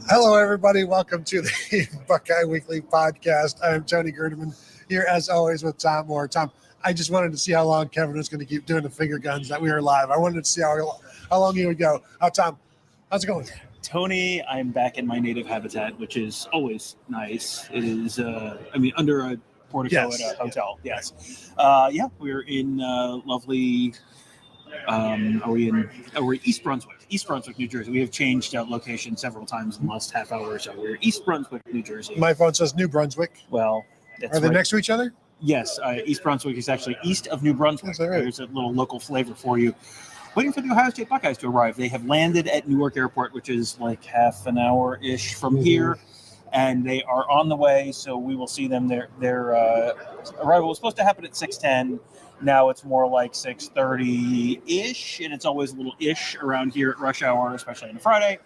Hello, everybody. Welcome to the Buckeye Weekly Podcast. I am Tony Gerdeman here, as always, with Tom Moore. Tom, I just wanted to see how long Kevin was going to keep doing the finger guns that we were live. I wanted to see how long he would go. Tom, how's it going? Tony, I'm back in my native habitat, which is always nice. It is, under a portico at a hotel. Yes. We're in lovely. We're East Brunswick, New Jersey. We have changed location several times in the last half hour or so. We're East Brunswick, New Jersey. My phone says New Brunswick. Well, are they next to each other? Yes. East Brunswick is actually east of New Brunswick. Is that right? There's a little local flavor for you. Waiting for the Ohio State Buckeyes to arrive. They have landed at Newark Airport, which is like half an hour-ish from here, and they are on the way, so we will see them. Their arrival was supposed to happen at 6:10. Now it's more like 6:30-ish, and it's always a little ish around here at rush hour, especially on a Friday.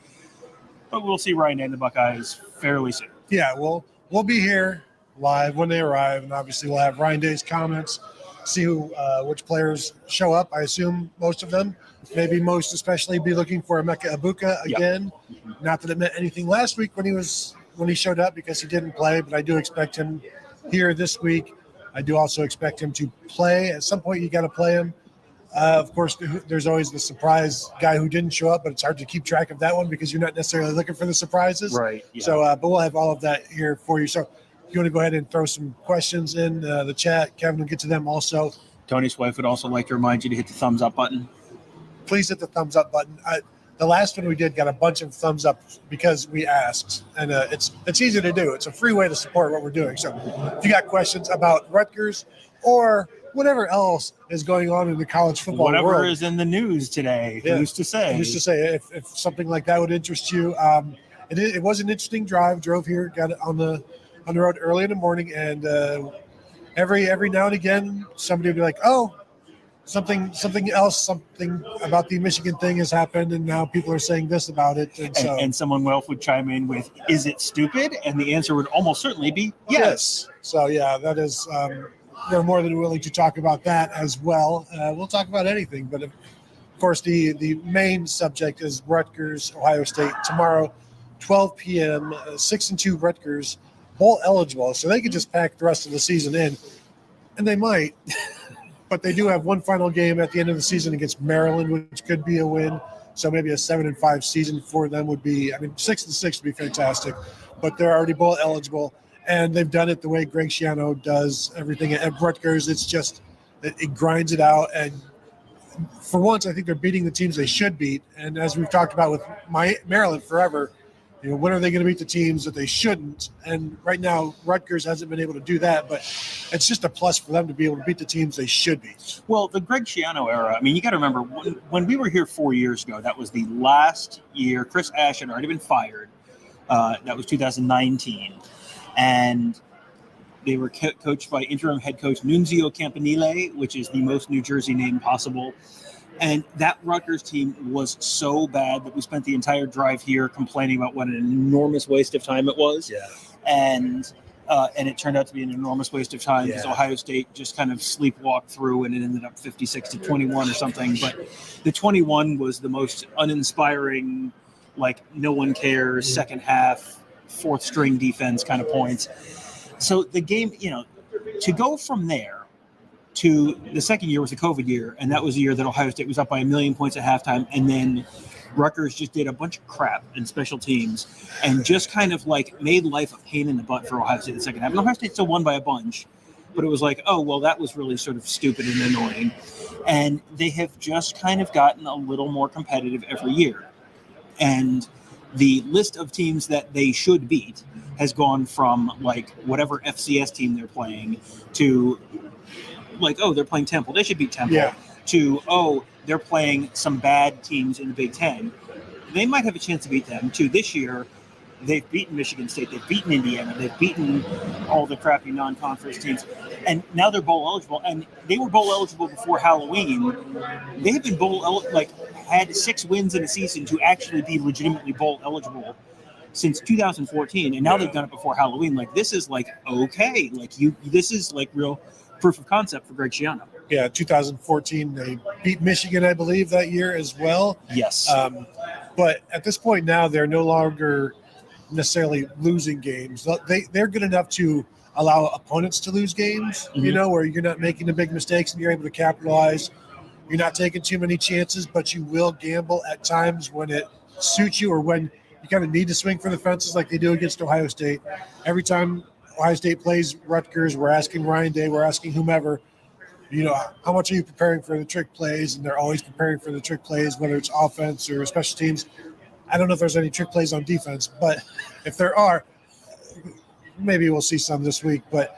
But we'll see Ryan and the Buckeyes fairly soon. Yeah, we'll be here live when they arrive, and obviously we'll have Ryan Day's comments, see which players show up. I assume most of them, maybe most especially, be looking for Emeka Egbuka again. Yep. Not that it meant anything last week when he showed up, because he didn't play, but I do expect him here this week. I do also expect him to play. At some point, you got to play him. Of course, there's always the surprise guy who didn't show up, but it's hard to keep track of that one because you're not necessarily looking for the surprises. Right. Yeah. So, but we'll have all of that here for you. So, if you want to go ahead and throw some questions in the chat, Kevin will get to them also. Tony's wife would also like to remind you to hit the thumbs up button. Please hit the thumbs up button. The last one we did got a bunch of thumbs up because we asked, and it's easy to do. It's a free way to support what we're doing. So if you got questions about Rutgers or whatever else is going on in the college football world. Whatever is in the news today, who's to say? Who's to say if something like that would interest you. It was an interesting drive. Drove here, got on the road early in the morning, and every now and again somebody would be like, oh, something about the Michigan thing has happened, and now people are saying this about it. And someone else would chime in with, is it stupid? And the answer would almost certainly be yes. So, yeah, that is we're more than willing to talk about that as well. We'll talk about anything, but of course the main subject is Rutgers, Ohio State, tomorrow, 12 p.m., 6-2 Rutgers, bowl eligible, so they could just pack the rest of the season in, and they might. But they do have one final game at the end of the season against Maryland, which could be a win. So maybe a 7-5 season for them would be, 6-6 would be fantastic. But they're already bowl eligible, and they've done it the way Greg Schiano does everything at Rutgers. It's just it grinds it out, and for once, I think they're beating the teams they should beat. And as we've talked about with Maryland forever, when are they going to beat the teams that they shouldn't? And right now, Rutgers hasn't been able to do that, but it's just a plus for them to be able to beat the teams they should beat. Well, the Greg Schiano era, you got to remember, when we were here 4 years ago, that was the last year. Chris Ash had already been fired. That was 2019. And they were coached by interim head coach Nunzio Campanile, which is the most New Jersey name possible. And that Rutgers team was so bad that we spent the entire drive here complaining about what an enormous waste of time it was. Yeah. And it turned out to be an enormous waste of time because Ohio State just kind of sleepwalked through, and it ended up 56-21 or something. But the 21 was the most uninspiring, no one cares, second half, fourth string defense kind of points. So the game, to go from there to the second year was the COVID year, and that was the year that Ohio State was up by 1 million points at halftime, and then Rutgers just did a bunch of crap in special teams and just kind of made life a pain in the butt for Ohio State in the second half. And Ohio State still won by a bunch, but it was that was really sort of stupid and annoying. And they have just kind of gotten a little more competitive every year. And the list of teams that they should beat has gone from whatever FCS team they're playing to they're playing Temple, they should beat Temple, to, they're playing some bad teams in the Big Ten. They might have a chance to beat them, to this year. They've beaten Michigan State, they've beaten Indiana, they've beaten all the crappy non-conference teams, and now they're bowl eligible. And they were bowl eligible before Halloween. They have been had 6 wins in a season to actually be legitimately bowl eligible since 2014, and now they've done it before Halloween. This is okay. This is real proof of concept for Greg Schiano. Yeah, 2014, they beat Michigan, I believe, that year as well. Yes. But at this point now, they're no longer necessarily losing games. They're good enough to allow opponents to lose games, where you're not making the big mistakes and you're able to capitalize. You're not taking too many chances, but you will gamble at times when it suits you or when you kind of need to swing for the fences like they do against Ohio State. Every time Ohio State plays Rutgers, we're asking Ryan Day, we're asking whomever, how much are you preparing for the trick plays? And they're always preparing for the trick plays, whether it's offense or special teams. I don't know if there's any trick plays on defense, but if there are, maybe we'll see some this week. But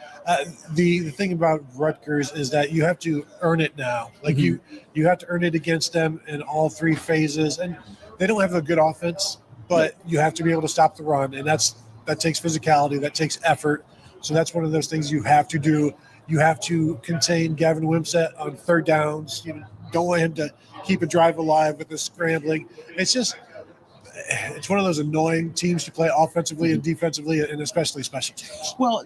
the thing about Rutgers is that you have to earn it now. Like you have to earn it against them in all three phases. And they don't have a good offense, but you have to be able to stop the run. And that takes physicality, that takes effort. So that's one of those things you have to do. You have to contain Gavin Wimsatt on third downs. You don't want him to keep a drive alive with the scrambling. It's one of those annoying teams to play offensively and defensively, and especially special teams. Well,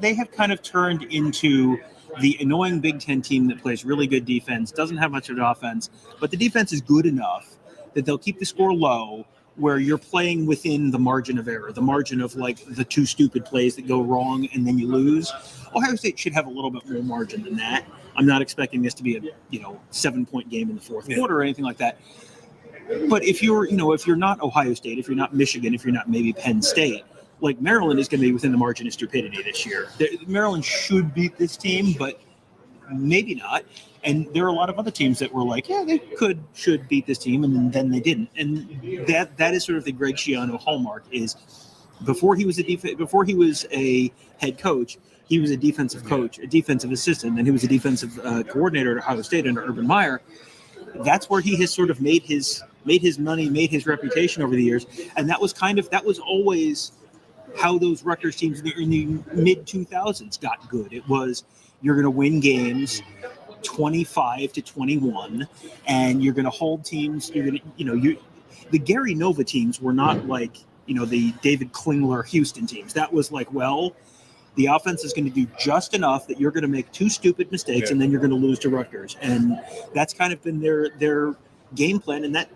they have kind of turned into the annoying Big Ten team that plays really good defense, doesn't have much of an offense, but the defense is good enough that they'll keep the score low, where you're playing within the margin of error, the margin of like the two stupid plays that go wrong and then you lose. Ohio State should have a little bit more margin than that. I'm not expecting this to be a 7-point game in the fourth quarter or anything like that. But if you're not Ohio State, if you're not Michigan, if you're not maybe Penn State, like Maryland is going to be within the margin of stupidity this year. Maryland should beat this team, but maybe not. And there are a lot of other teams that were like, yeah, they should beat this team, and then they didn't. And that is sort of the Greg Schiano hallmark. Is before he was a head coach, he was a defensive coach, a defensive assistant, and he was a defensive coordinator at Ohio State under Urban Meyer. That's where he has sort of made his money, made his reputation over the years, and that was always how those Rutgers teams in the mid 2000s got good. It was, you're going to win games 25-21, and you're going to hold teams. You're going to, the Gary Nova teams were not like, the David Klingler Houston teams. That was like, well, the offense is going to do just enough that you're going to make two stupid mistakes, and then you're going to lose to Rutgers. And that's kind of been their game plan. And that,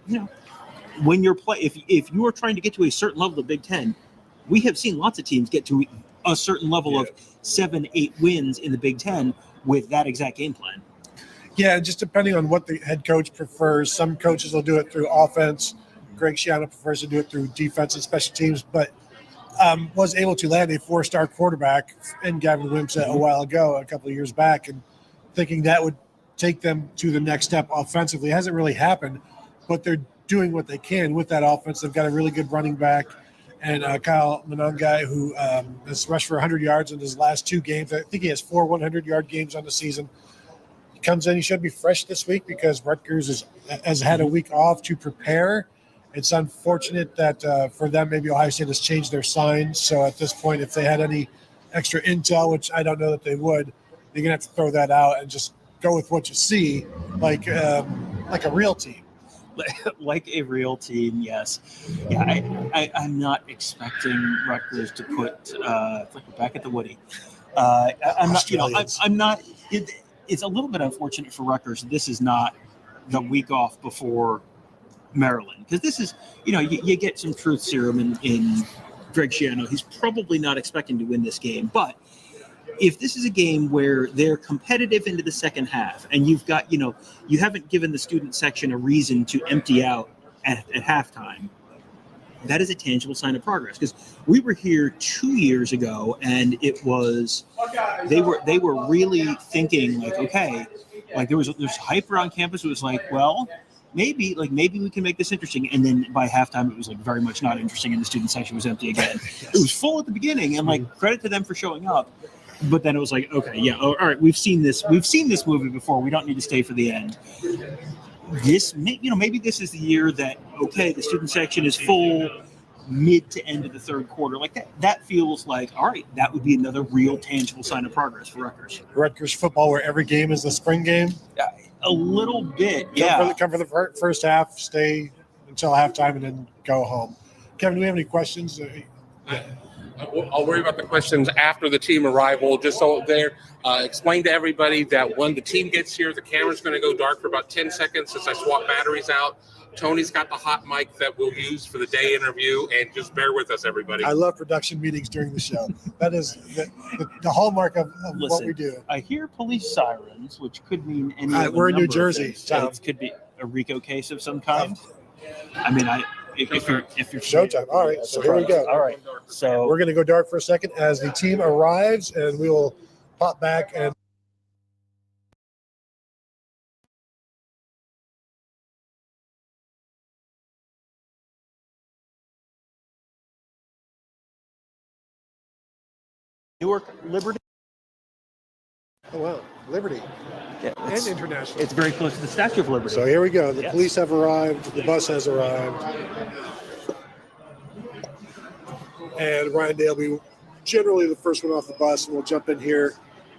when you're if you are trying to get to a certain level of Big Ten, we have seen lots of teams get to a certain level of 7-8 wins in the Big Ten with that exact game plan. Yeah, just depending on what the head coach prefers. Some coaches will do it through offense. Greg Schiano prefers to do it through defense and special teams, but was able to land a 4-star quarterback in Gavin Wimsatt a couple of years back, and thinking that would take them to the next step offensively. It hasn't really happened, but they're doing what they can with that offense. They've got a really good running back, and Kyle Monangai, who has rushed for 100 yards in his last 2 games. I think he has 4 100-yard games on the season. He comes in, he should be fresh this week because Rutgers has had a week off to prepare. It's unfortunate that for them, maybe Ohio State has changed their signs. So at this point, if they had any extra intel, which I don't know that they would, you're going to have to throw that out and just go with what you see, like a real team. Like a real team, yes. Yeah, I'm not expecting Rutgers to put like we're back at the Woody. I'm not. It's a little bit unfortunate for Rutgers. This is not the week off before Maryland, because this is, you get some truth serum in Greg Schiano. He's probably not expecting to win this game, but if this is a game where they're competitive into the second half, and you've got, you haven't given the student section a reason to empty out at halftime, that is a tangible sign of progress. Because we were here 2 years ago, and it was they were really thinking like, okay, like there's hype around campus. It was like, well, maybe we can make this interesting. And then by halftime, it was like very much not interesting, and the student section was empty again. Yes. It was full at the beginning, and like credit to them for showing up. But then it was like, okay, yeah, all right, we've seen this movie before. We don't need to stay for the end. Maybe this is the year that, okay, the student section is full mid to end of the third quarter. Like that feels like, all right, that would be another real tangible sign of progress for Rutgers. Rutgers football, where every game is the spring game. A little bit, yeah. Come for the first half, stay until halftime, and then go home. Kevin, do we have any questions? I'll worry about the questions after the team arrival. Just so they're explain to everybody that when the team gets here, the camera's going to go dark for about 10 seconds as I swap batteries out. Tony's got the hot mic that we'll use for the day interview, and just bear with us, everybody. I love production meetings during the show. That is the hallmark of Listen, what we do. I hear police sirens, which could mean any. We're in New number of Jersey, things. Tom. It could be a RICO case of some kind. I mean, if you're Showtime. All right, so here we go. All right, so We're going to go dark for a second as the team arrives, and we will pop back and. Newark Liberty. Oh, wow. Liberty Yeah, and International. it's very close to the Statue of Liberty. So here we go. The Yes. police have arrived. The bus has arrived. And Ryan Day will be generally the first one off the bus, and we'll jump in here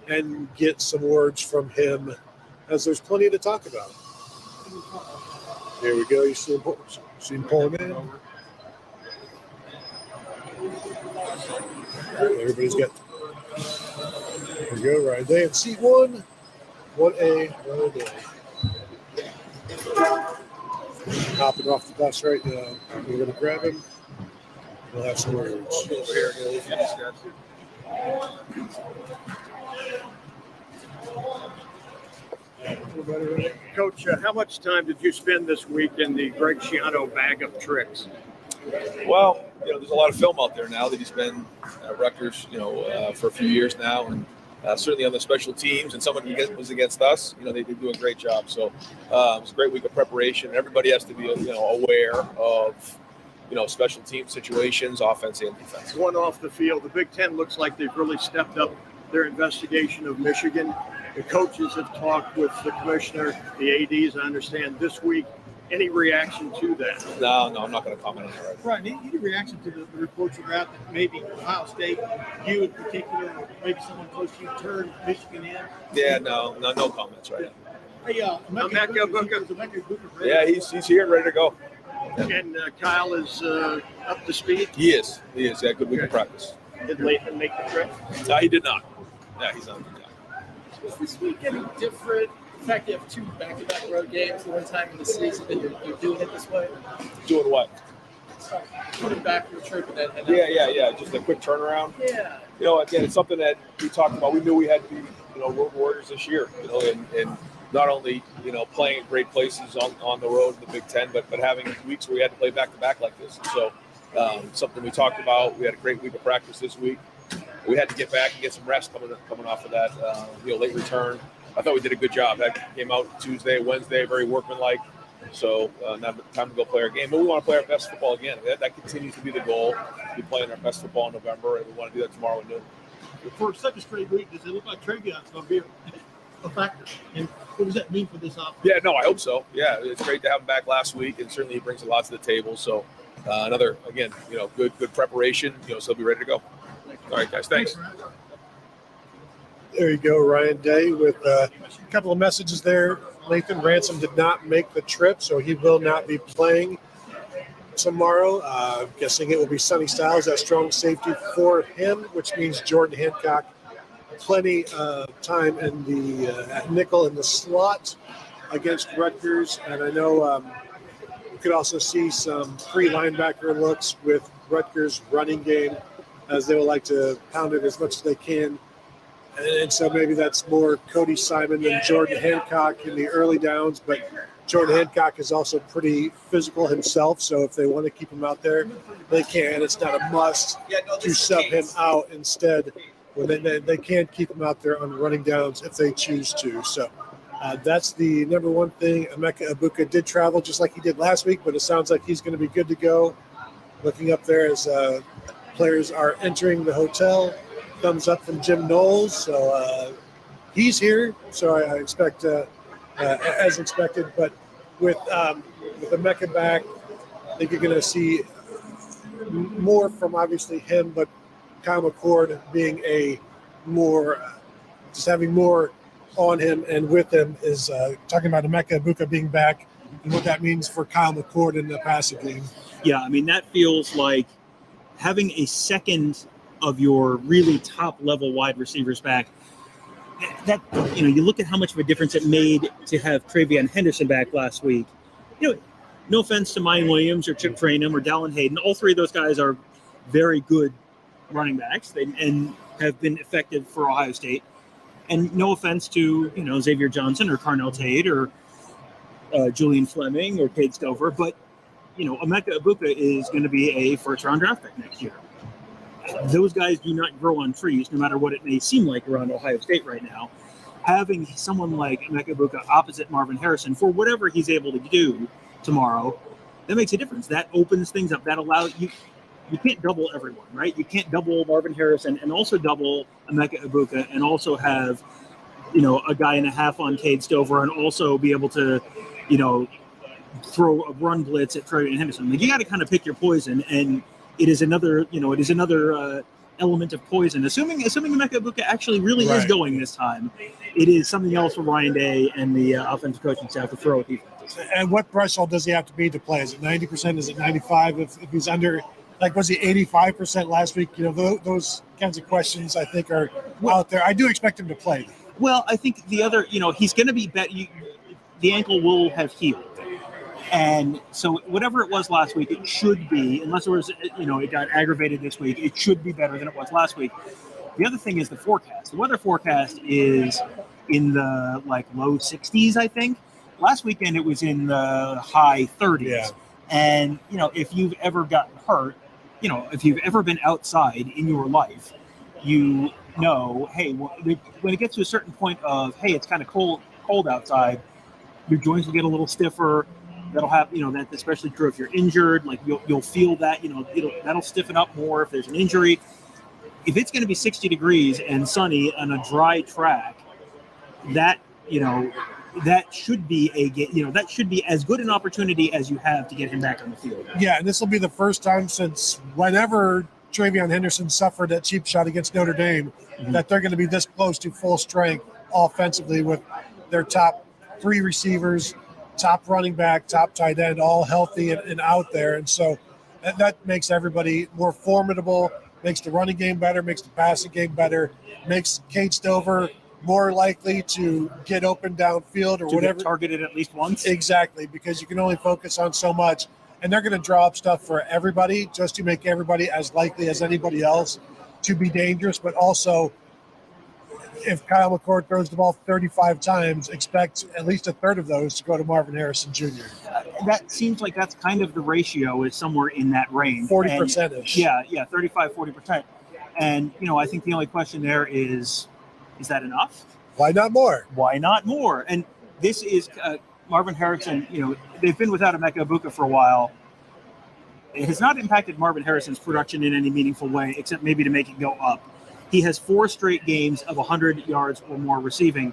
and get some words from him, as there's plenty to talk about. Here we go. You see him pulling in. Everybody's got. Here we go. Ryan Day in seat 1. 1A, Ryan Day. Hopping off the bus right now. We're going to grab him. We'll have some words. Coach, how much time did you spend this week in the Greg Schiano bag of tricks? Well, there's a lot of film out there now that he's been at Rutgers, for a few years now, and certainly on the special teams. And someone who was against us, they do a great job. So it was a great week of preparation. Everybody has to be, aware of, special team situations, offense and defense. One off the field, the Big Ten looks like they've really stepped up their investigation of Michigan. The coaches have talked with the commissioner, the ADs, I understand, this week. Any reaction to that? No, I'm not going to comment on that right now. Right. Any reaction to the reports that are out that maybe Ohio State, you in particular, or maybe someone close to you, turned Michigan in? Yeah, no comments right now. Hey, Emeka Buka. Yeah, he's here and ready to go. And Kyle is up to speed. He is. Yeah, good week of practice. Did Lathan make the trip? No, he did not. Yeah, he's not. Is this week any different? The fact you have 2 back-to-back road games, the one time in the season that you're doing it this way? Doing what? Putting back your trip and then. Yeah. Just a quick turnaround. Yeah. Again, it's something that we talked about. We knew we had to be, road warriors this year, and not only, playing at great places on the road in the Big Ten, but having weeks where we had to play back-to-back like this. And so something we talked about. We had a great week of practice this week. We had to get back and get some rest coming off of that, late return. I thought we did a good job. That came out Tuesday, Wednesday, very workmanlike. So now time to go play our game. But we want to play our best football again. That continues to be the goal. We're playing our best football in November, and we want to do that tomorrow at noon. For such a straight week, does it look like Trayvon's going to be a factor? And what does that mean for this offense? Yeah, no, I hope so. Yeah, it's great to have him back last week, and certainly he brings a lot to the table. So another, again, good preparation. So he'll be ready to go. All right, guys, thanks. There you go, Ryan Day, with a couple of messages there. Lathan Ransom did not make the trip, so he will not be playing tomorrow. Guessing it will be Sonny Styles, that strong safety for him, which means Jordan Hancock plenty of time in the nickel in the slot against Rutgers. And I know you could also see some free linebacker looks with Rutgers' running game, as they would like to pound it as much as they can. And so maybe that's more Cody Simon than Jordan Hancock in the early downs. But Jordan Hancock is also pretty physical himself. So if they want to keep him out there, they can. It's not a must to sub him out instead. When they can keep him out there on running downs if they choose to. So that's the number one thing. Emeka Ibuka did travel just like he did last week, but it sounds like he's going to be good to go. Looking up there as players are entering the hotel. Thumbs up from Jim Knowles. So he's here. So I expect, as expected, but with Emeka back, I think you're going to see more from obviously him, but Kyle McCord being just having more on him and with him is talking about Emeka Ibuka being back and what that means for Kyle McCord in the passing game. Yeah, I mean, that feels like having a second of your really top level wide receivers back. That you look at how much of a difference it made to have Travion Henderson back last week. No offense to Mine Williams or Chip Trainum or Dallin Hayden, all three of those guys are very good running backs and have been effective for Ohio State. And no offense to Xavier Johnson or Carnell Tate or Julian Fleming or Cade Stover, but Emeka Egbuka is going to be a first-round draft pick next year. Those guys do not grow on trees, no matter what it may seem like around Ohio State right now. Having someone like Emeka Egbuka opposite Marvin Harrison for whatever he's able to do tomorrow, that makes a difference. That opens things up. That allows you. You can't double everyone, right? You can't double Marvin Harrison and also double Emeka Egbuka and also have, a guy and a half on Cade Stover and also be able to, throw a run blitz at Travion Henderson. Like, you got to kind of pick your poison, and it is another element of poison. Assuming Emeka Egbuka actually really is going this time, it is something else for Ryan Day and the offensive coaching staff to throw at defenses. And what threshold does he have to be to play? Is it 90%? Is it 95%? If he's under, was he 85% last week? Those kinds of questions I think are out there. I do expect him to play. Well, I think the other, he's going to be the ankle will have healed. And so whatever it was last week, it should be, unless it was, it got aggravated this week, it should be better than it was last week. The other thing is the forecast. The weather forecast is in the low 60s, I think. Last weekend it was in the high 30s. Yeah. And, if you've ever gotten hurt, if you've ever been outside in your life, hey, when it gets to a certain point of, hey, it's kind of cold outside, your joints will get a little stiffer. That'll have, that's especially true if you're injured. Like you'll feel that, that'll stiffen up more if there's an injury. If it's going to be 60 degrees and sunny on a dry track, that should be that should be as good an opportunity as you have to get him back on the field. Yeah, and this will be the first time since whenever Travion Henderson suffered that cheap shot against Notre Dame that they're going to be this close to full strength offensively with their top three receivers, top running back, top tight end, all healthy and out there. And so that makes everybody more formidable, makes the running game better, makes the passing game better, makes Cade Stover more likely to get open downfield or whatever. Get targeted at least once. Exactly, because you can only focus on so much. And they're going to draw up stuff for everybody just to make everybody as likely as anybody else to be dangerous. But also, if Kyle McCord throws the ball 35 times, expect at least a third of those to go to Marvin Harrison Jr. That seems like that's kind of the ratio is somewhere in that range. 40%-ish. Yeah, 35, 40%. And, I think the only question there is that enough? Why not more? Why not more? And this is Marvin Harrison, they've been without Emeka Egbuka for a while. It has not impacted Marvin Harrison's production in any meaningful way, except maybe to make it go up. He has 4 straight games of 100 yards or more receiving.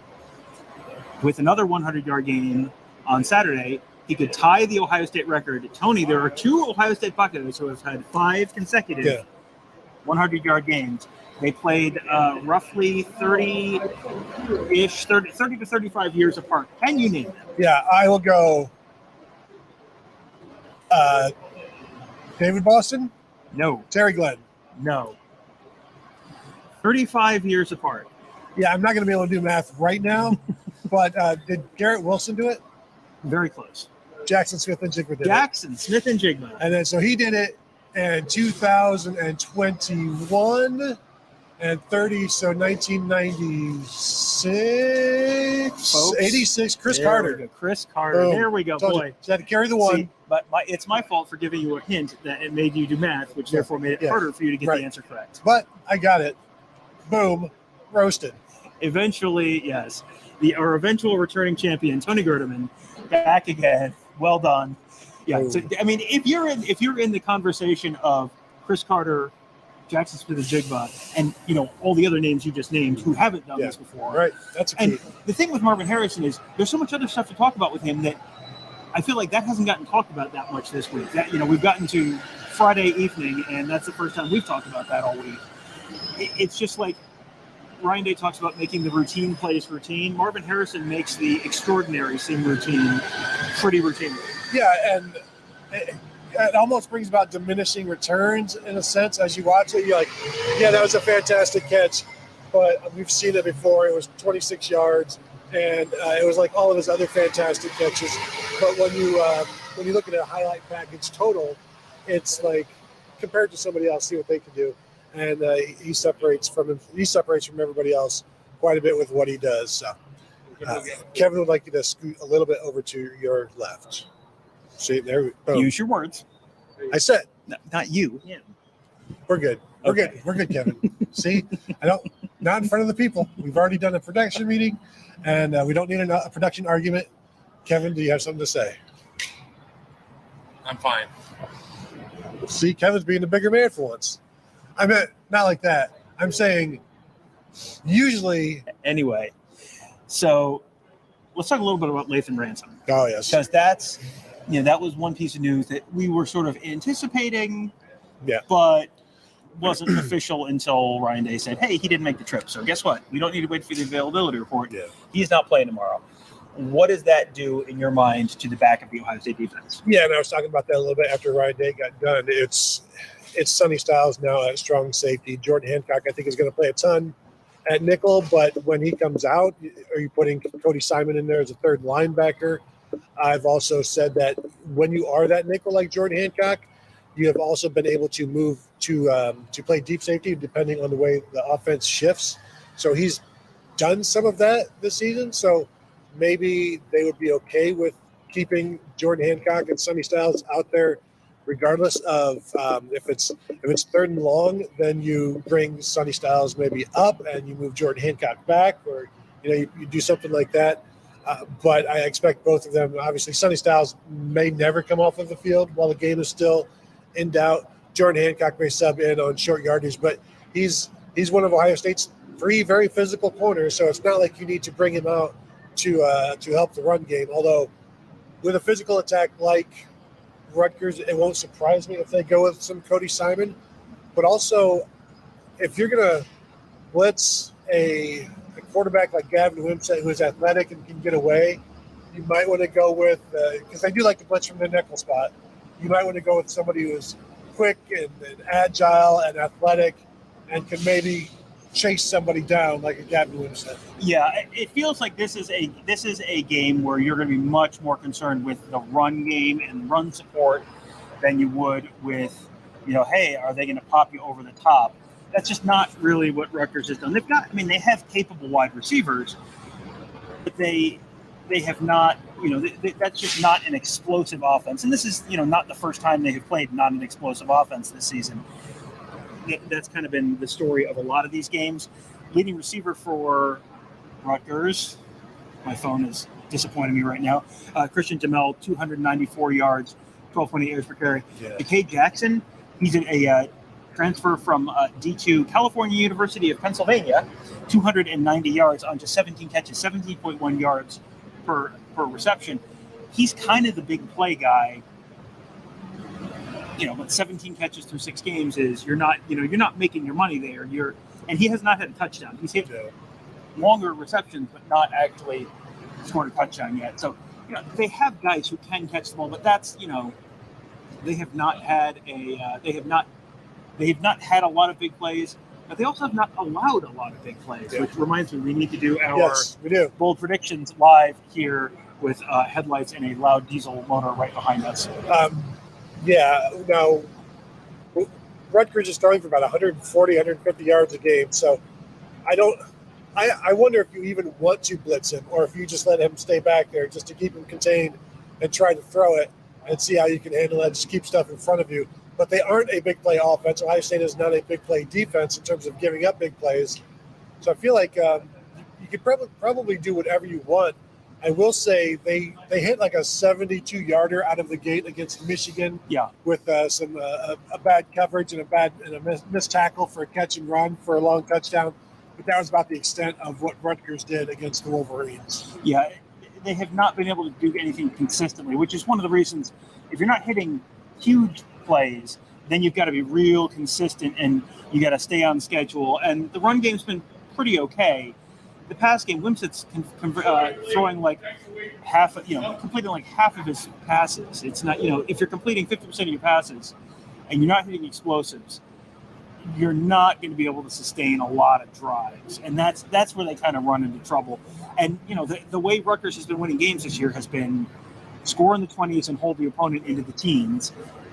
With another 100-yard game on Saturday, he could tie the Ohio State record. Tony, there are 2 Ohio State Buckeyes who have had 5 consecutive 100-yard games. They played roughly 30 to 35 years apart. Can you name them? Yeah, I will go David Boston? No. Terry Glenn? No. 35 years apart. Yeah, I'm not going to be able to do math right now, but did Garrett Wilson do it? Very close. Jackson Smith and Jigma did Jackson Smith and Jigma. And then so he did it in 2021 and 30, so 1996, Folks, 86, Chris Carter. Chris Carter. Boom. There we go. Told Boy. you. So I had to carry the one. See, but it's my fault for giving you a hint that it made you do math, which therefore made it harder for you to get the answer correct. But I got it. Boom. Roasted. Eventually, yes. Our eventual returning champion, Tony Gerdeman, back again. Well done. Yeah. So, I mean, if you're in the conversation of Chris Carter, Jackson Smith and Jigba, and all the other names you just named who haven't done this before. Right. That's and the thing with Marvin Harrison is there's so much other stuff to talk about with him that I feel like that hasn't gotten talked about that much this week. That we've gotten to Friday evening, and that's the first time we've talked about that all week. It's just like Ryan Day talks about making the routine plays routine. Marvin Harrison makes the extraordinary seem routine pretty routinely. Yeah, and it almost brings about diminishing returns in a sense as you watch it. You're like, yeah, that was a fantastic catch, but we've seen it before. It was 26 yards, and it was like all of his other fantastic catches. But when you look at a highlight package total, it's like compared to somebody else, see what they can do, and he separates from everybody else quite a bit with what he does. So, Kevin would like you to scoot a little bit over to your left. See there. Boom. Use your words. I said, No, not you. Him. we're good. We're Okay. good. We're good, Kevin. See, not in front of the people. We've already done a production meeting, and we don't need a production argument. Kevin, do you have something to say? I'm fine. See, Kevin's being the bigger man for once. I meant not like that. I'm saying usually. Anyway, so let's talk a little bit about Lathan Ransom, Oh yes. because that was one piece of news that we were sort of anticipating, Yeah. but wasn't official until Ryan Day said, hey, he didn't make the trip. So guess what? We don't need to wait for the availability report. Yeah. He's not playing tomorrow. What does that do in your mind to the back of the Ohio State defense? Yeah, and I was talking about that a little bit after Ryan Day got done. It's Sonny Styles now at strong safety. Jordan Hancock, I think, is going to play a ton at nickel, but when he comes out, are you putting Cody Simon in there as a third linebacker? I've also said that when you are that nickel like Jordan Hancock, you have also been able to move to play deep safety depending on the way the offense shifts. So he's done some of that this season. So maybe they would be okay with keeping Jordan Hancock and Sonny Styles out there, regardless of if it's third and long. Then you bring Sonny Styles maybe up and you move Jordan Hancock back, or you do something like that. But I expect both of them. Obviously, Sonny Styles may never come off of the field while the game is still in doubt. Jordan Hancock may sub in on short yardage, but he's one of Ohio State's 3 very physical corners. So it's not like you need to bring him out to help the run game. Although with a physical attack like Rutgers, it won't surprise me if they go with some Cody Simon. But also, if you're gonna blitz a quarterback like Gavin Wimsatt, who is athletic and can get away, you might want to go with, because they do like to blitz from the nickel spot, you might want to go with somebody who is quick and agile and athletic and can maybe chase somebody down like a Gavin Wimsatt. Yeah, it feels like this is a game where you're going to be much more concerned with the run game and run support than you would with, hey, are they going to pop you over the top? That's just not really what Rutgers has done. They have capable wide receivers, but they have not, that's just not an explosive offense. And this is, not the first time they have played not an explosive offense this season. That's kind of been the story of a lot of these games. Leading receiver for Rutgers, my phone is disappointing me right now, Christian Jamel, 294 yards, 12.8 yards per carry. Yeah. McKay Jackson, he's a transfer from D2 California University of Pennsylvania, 290 yards on just 17 catches, 17.1 yards per reception. He's kind of the big play guy. But 17 catches through 6 games is you're not making your money there. And he has not had a touchdown. He's hit longer receptions, but not actually scored a touchdown yet. So they have guys who can catch the ball, but that's they have not had a lot of big plays, but they also have not allowed a lot of big plays, which reminds me we need to do our bold predictions live here with headlights and a loud diesel motor right behind us. Now Rutgers is throwing for about 140, 150 yards a game. So I wonder if you even want to blitz him or if you just let him stay back there just to keep him contained and try to throw it and see how you can handle that. Just keep stuff in front of you. But they aren't a big play offense. Ohio State is not a big play defense in terms of giving up big plays. So I feel like you could probably do whatever you want. I will say they hit like a 72-yarder out of the gate against Michigan. Yeah. With some a bad coverage and a missed tackle for a catch and run for a long touchdown. But that was about the extent of what Rutgers did against the Wolverines. Yeah, they have not been able to do anything consistently, which is one of the reasons if you're not hitting huge plays, then you've got to be real consistent and you got to stay on schedule. And the run game's been pretty okay. the pass game, Wimsatt's throwing like completing like half of his passes. It's not, if you're completing 50% of your passes and you're not hitting explosives, you're not going to be able to sustain a lot of drives. And that's where they kind of run into trouble. And, the way Rutgers has been winning games this year has been score in the 20s and hold the opponent into the teens.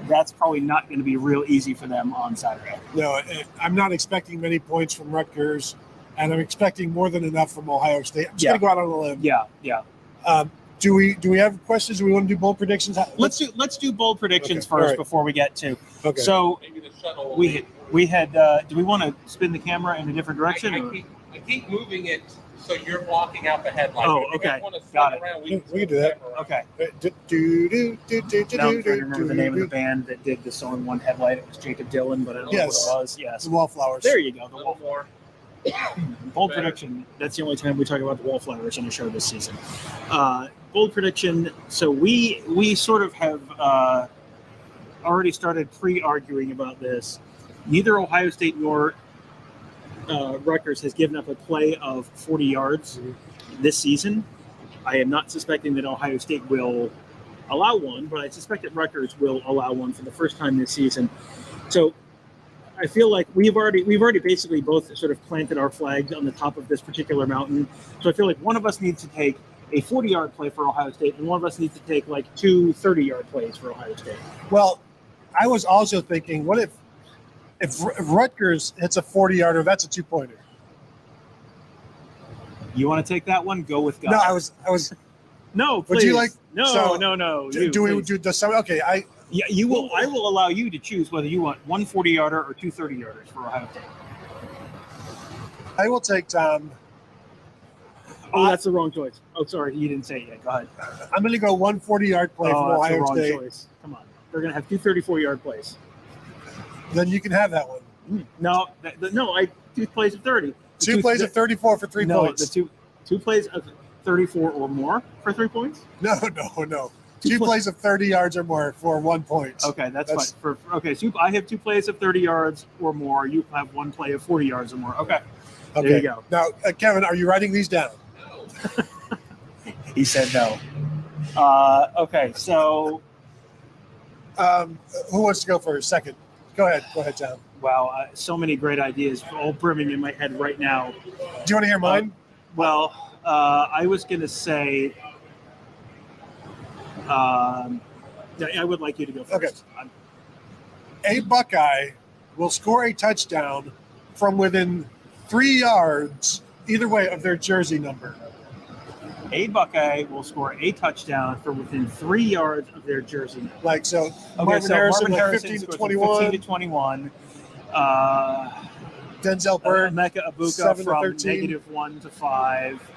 That's probably not going to be real easy for them on Saturday. No, I'm not expecting many points from Rutgers, and I'm expecting more than enough from Ohio State. I'm just going to go out on a limb. Yeah. Do we have questions? Do we want to do bold predictions? Let's do bold predictions first before we get to. Okay. So Maybe the shuttle. we had. Do we want to spin the camera in a different direction? I keep moving it so you're blocking out the headlight. Oh, If you okay. guys wanna swing Got it. around, We can do that. Okay. Now I'm trying to remember the name of the band that did the song One Headlight. It was Jacob Dylan, but I don't know what it was. Yes. The Wallflowers. There you go. The little more. bold Better. prediction. That's the only time we talk about the Wallflowers on the show this season. Bold prediction. So we sort of have already started pre-arguing about this. Neither Ohio State nor Rutgers has given up a play of 40 yards this season. I am not suspecting that Ohio State will allow one, but I suspect that Rutgers will allow one for the first time this season. So I feel like we've already basically both sort of planted our flag on the top of this particular mountain. So I feel like one of us needs to take a 40-yard play for Ohio State, and one of us needs to take like two 30-yard plays for Ohio State. Well, I was also thinking, what if Rutgers hits a 40-yarder? That's a 2-pointer. You want to take that one? Go with God. No, I was. No, please. Would you like? No, so, no. Do we please. do the some? Okay, Yeah, you will. I will allow you to choose whether you want one 40-yarder or two 30-yarders for Ohio State. I will take Tom. Oh, that's the wrong choice. Oh, sorry, you didn't say it yet. Go ahead. I'm going to go one 40-yard play from That's the Ohio wrong State. choice. Come on, they're going to have two 34-yard plays. Then you can have that one. No, two plays of 30. Two plays of 34 for 3 points. The two plays of 34 or more for 3 points. No. Two plays of 30 yards or more for 1 point. Okay, that's fine. So I have two plays of 30 yards or more. You have one play of 40 yards or more. Okay. There you go. Now, Kevin, are you writing these down? He said no. Okay, so who wants to go first? Second. Go ahead, Tom. wow, so many great ideas all brimming in my head right now. Do you want to hear mine? I was going to say, I would like you to go first. Okay. A Buckeye will score a touchdown from within 3 yards, either way, of their jersey number. A Buckeye will score a touchdown from within 3 yards of their jersey number. Like, so Okay, Marvin Harrison, like Harrison 15 to scores 21. 15 to 21. Denzel Bird, Emeka Abuka 7 to from 13. -1 to 5.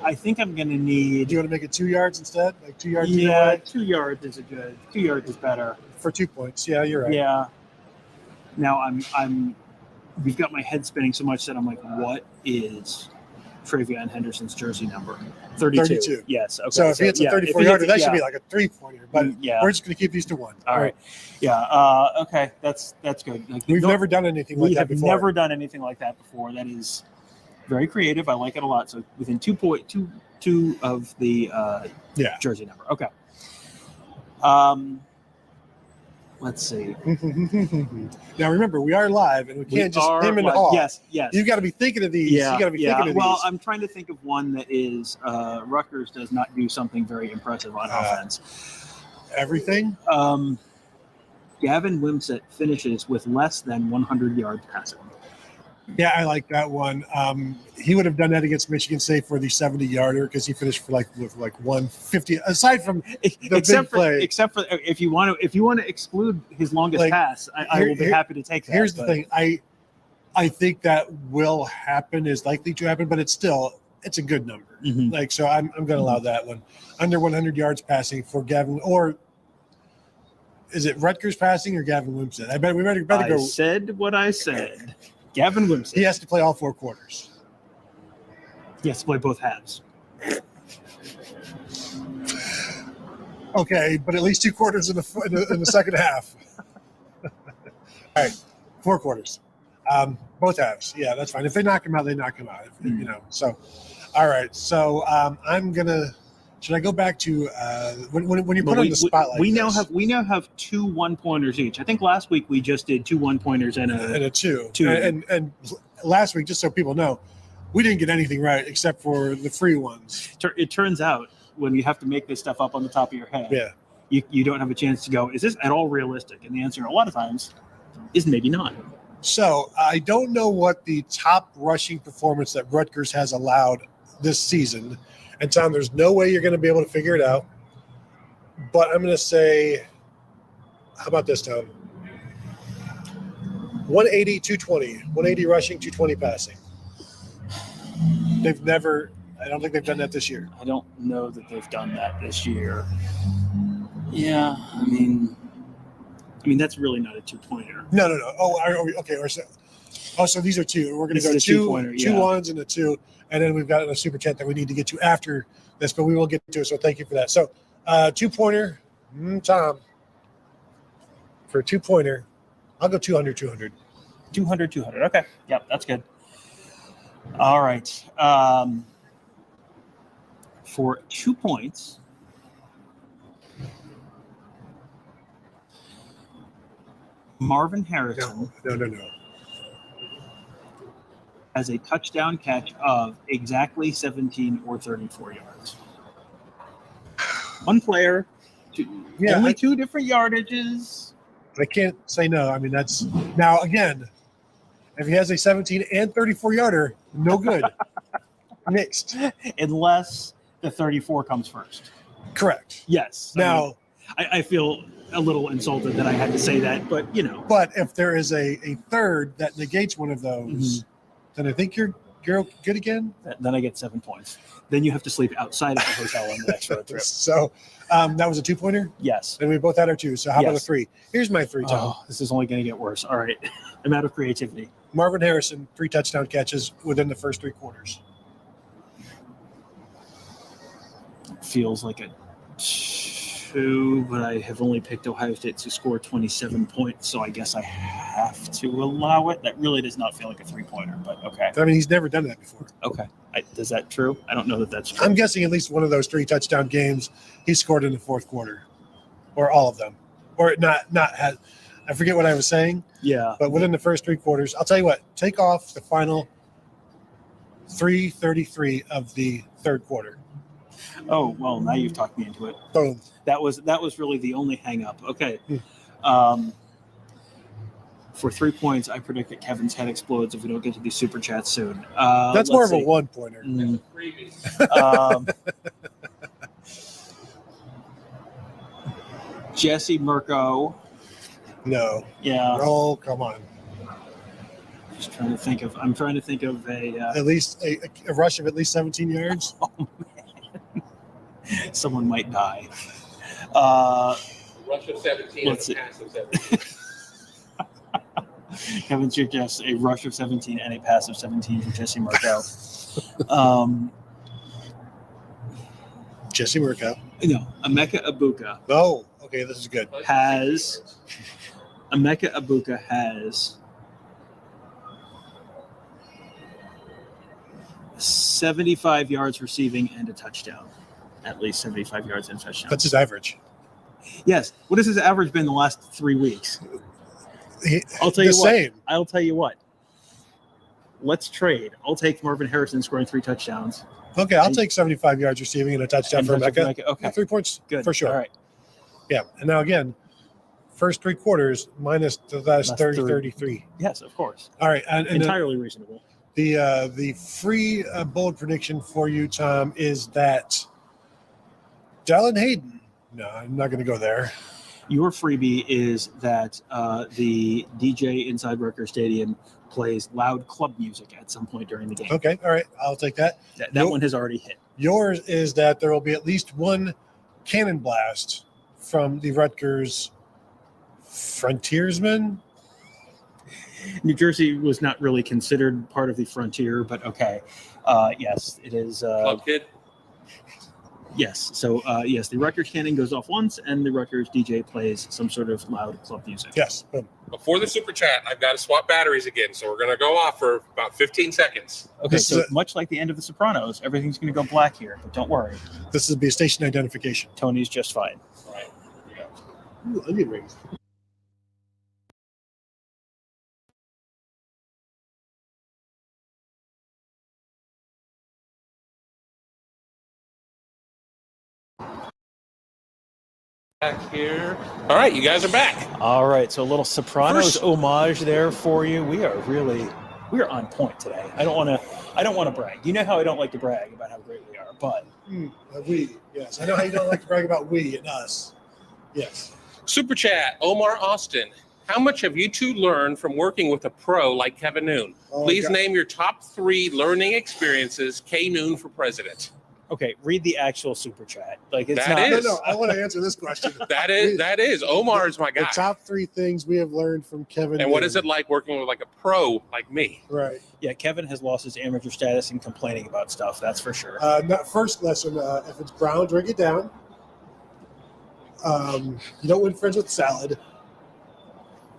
I think I'm going to need. Do you want to make it 2 yards instead? Like 2 yards? either Yeah, way? 2 yards is good. 2 yards is better. For 2 points. Yeah, you're right. Yeah. Now we've got my head spinning so much that I'm like, what is Travion Henderson's jersey number? 32. Yes. Okay. So if he hits a 34-yarder, that should be like a 3-pointer. But we're just going to keep these to 1. All right. Yeah. Okay. That's good. Like, We've never done anything like that before. We have never done anything like that before. That is very creative. I like it a lot. So within 2 of the jersey number. Okay. Let's see. Now remember, we are live, and we can't just him and haw. Yes. You've got to be thinking of these. Yeah, You got to be thinking of these. Well, I'm trying to think of one that is Rutgers does not do something very impressive on offense. Everything. Gavin Wimsatt finishes with less than 100 yards passing. Yeah, I like that one. He would have done that against Michigan State for the 70-yarder because he finished for with 150. Aside from the big play, except for if you want to exclude his longest pass, I will be happy to take that. Here's the thing: I think that will happen, is likely to happen, but it's a good number. Mm-hmm. Like, so I'm going to allow that one. Under 100 yards passing for Gavin, or is it Rutgers passing or Gavin Wimsatt? I bet we better go. I said what I said. Gavin Wimsatt. He has to play all 4 quarters. He has to play both halves. Okay, but at least 2 quarters in the second half. All right, 4 quarters. Both halves. Yeah, that's fine. If they knock him out, they knock him out. You know. So, all right. So I'm gonna. Should I go back to when you put on the spotlight? We now have 2 1-pointers each. I think last week we just did 2 1-pointers and a 2. two. And last week, just so people know, we didn't get anything right except for the free ones. It turns out when you have to make this stuff up on the top of your head, Yeah. you don't have a chance to go, is this at all realistic? And the answer a lot of times is maybe not. So I don't know what the top rushing performance that Rutgers has allowed this season. And Tom, there's no way you're going to be able to figure it out. But I'm going to say, how about this, Tom? 180, 220. 180 rushing, 220 passing. I don't think they've done that this year. I don't know that they've done that this year. Yeah, I mean that's really not a 2-pointer. No. Oh, okay. So these are 2. We're going to go 2 ones and a 2. And then we've got a super chat that we need to get to after this, but we will get to it. So thank you for that. So 2-pointer, Tom, for a 2-pointer, I'll go 200. 200. Okay. Yep, that's good. All right. For 2 points, Marvin Harrison No. has a touchdown catch of exactly 17 or 34 yards. One player, only 2 different yardages. I can't say no. I mean, that's now again, if he has a 17 and 34 yarder, no good. Mixed. Unless the 34 comes first. Correct. Yes. Now, I feel a little insulted that I had to say that, but you know. But if there is a third that negates one of those, then I think you're good again. Then I get 7 points. Then you have to sleep outside of the hotel on the next road trip. So that was a 2-pointer? Yes. And we both had our 2. So how about a 3? Here's my 3, Tom. Oh, this is only going to get worse. All right. I'm out of creativity. Marvin Harrison, 3 touchdown catches within the first 3 quarters. Feels like a 2, but I have only picked Ohio State to score 27 points, so I guess I have to allow it. That really does not feel like a 3-pointer, but okay. I mean, he's never done that before. Okay. Is that true? I don't know that that's true. I'm guessing at least one of those 3 touchdown games he scored in the fourth quarter, or all of them, or not had. I forget what I was saying. Yeah. But within the first 3 quarters, I'll tell you what. Take off the final 3:33 of the third quarter. Oh, well, now you've talked me into it. Boom. That was really the only hang up. Okay. For 3 points, I predict that Kevin's head explodes if we don't get to these super chats soon. That's more of a 1-pointer. Jesse Mirko. No. Yeah. Oh, come on. I'm trying to think of a at least a rush of at least 17 yards. Oh man, someone might die. Rush of 17 and a pass of 17. Kevin suggests a rush of 17 and a pass of 17 for Jesse Mirko. Jesse Mirko. No, Emeka Egbuka. Oh, okay, this is good. Emeka Egbuka has 75 yards receiving and a touchdown. At least 75 yards and a touchdown. That's his average. Yes. What has his average been the last 3 weeks? I'll tell you what. Same. I'll tell you what. Let's trade. I'll take Marvin Harrison scoring 3 touchdowns. Okay, I'll take 75 yards receiving and a touchdown for Emeka. Okay. Yeah, 3 points. Good. For sure. All right. Yeah. And now again, first 3 quarters minus the last 33. Yes, of course. All right. And entirely reasonable. The free bold prediction for you, Tom, is that Dallin Hayden. No, I'm not going to go there. Your freebie is that the DJ inside Rutgers Stadium plays loud club music at some point during the game. Okay, all right, I'll take that. That one has already hit. Yours is that there will be at least one cannon blast from the Rutgers Frontiersmen. New Jersey was not really considered part of the frontier, but okay. Yes, it is. Club kid? Yes. So, yes, the Rutgers cannon goes off once, and the Rutgers DJ plays some sort of loud club music. Yes. Boom. Before the super chat, I've got to swap batteries again, so we're going to go off for about 15 seconds. Okay, This so is much like the end of The Sopranos, everything's going to go black here, but don't worry. This is be a station identification. Tony's just fine. Ooh, onion rings. Back here. All right, you guys are back. All right, so a little Sopranos homage there for you. We are on point today. I don't want to brag. You know how I don't like to brag about how great we are, but Yes. I know how you don't like to brag about we and us. Yes. Super chat, Omar Austin. How much have you two learned from working with a pro like Kevin Noon? Oh, Please God. name your top 3 learning experiences. K Noon for president. okay, read the actual super chat. Like it's That not. is- No, I want to answer this question. That is. Omar is my The guy. top 3 things we have learned from Kevin. And what Noon. is it like working with like a pro like me? Right. Yeah, Kevin has lost his amateur status and complaining about stuff. That's for sure. First lesson: if it's brown, drink it down. You don't win friends with salad.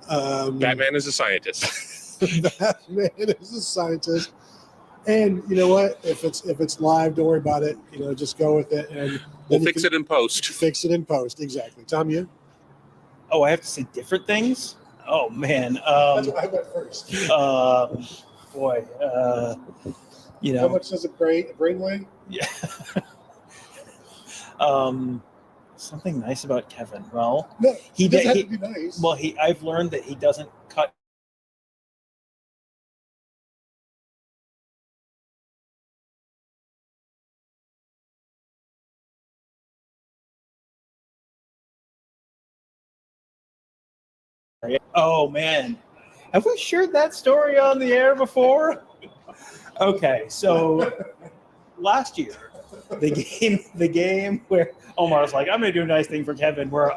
Batman is a scientist. Batman is a scientist, and you know what? If it's live, don't worry about it. Just go with it, and We'll fix it in post. Fix it in post. Exactly. Tom, you? Oh, I have to say different things. Oh man. That's why I went first. Boy. How much does a brain weigh? Yeah. Something nice about Kevin. Well, No, he it doesn't have did. to be nice. Well, I've learned that he doesn't cut. Oh man, have we shared that story on the air before? Okay, so last year, the game where Omar's like, I'm going to do a nice thing for Kevin. Where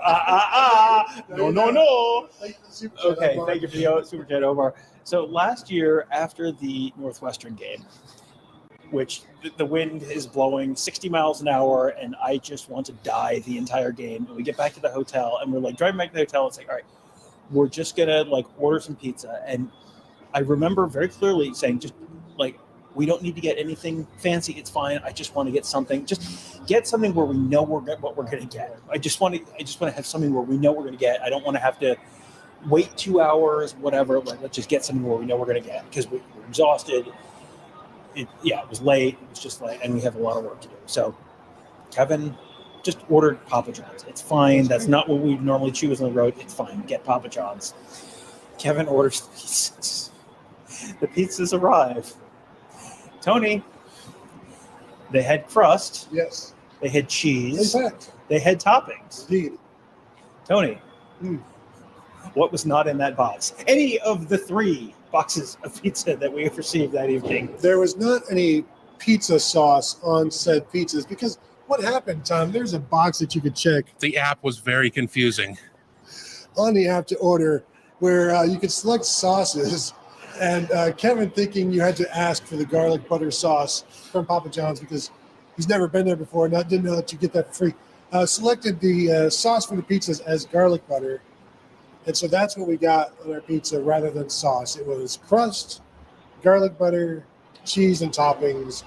no. Okay, thank you for the super chat, Omar. So last year, after the Northwestern game, which the wind is blowing 60 miles an hour, and I just want to die the entire game. And we get back to the hotel, and we're like driving back to the hotel. It's like, all right, we're just gonna like order some pizza. And I remember very clearly saying, just like, we don't need to get anything fancy. It's fine. I just want to get something. Just get something where we know what we're going to get. I just want to have something where we know we're going to get. I don't want to have to wait 2 hours, whatever. Like, let's just get something where we know we're going to get, because we're exhausted. It was late. It was just like, and we have a lot of work to do. So Kevin just ordered Papa John's. It's fine. That's not what we normally choose on the road. It's fine. Get Papa John's. Kevin orders the pizzas. The pizzas arrive. Tony, they had crust. Yes. They had cheese. In fact, They had toppings. indeed. Tony, what was not in that box? Any of the 3 boxes of pizza that we have received that evening. There was not any pizza sauce on said pizzas, because what happened, Tom? There's a box that you could check The app was very confusing. on the app to order where you could select sauces. And Kevin, thinking you had to ask for the garlic butter sauce from Papa John's because he's never been there before and didn't know that you get that for free, selected the sauce for the pizzas as garlic butter. And so that's what we got on our pizza rather than sauce. It was crust, garlic butter, cheese, and toppings.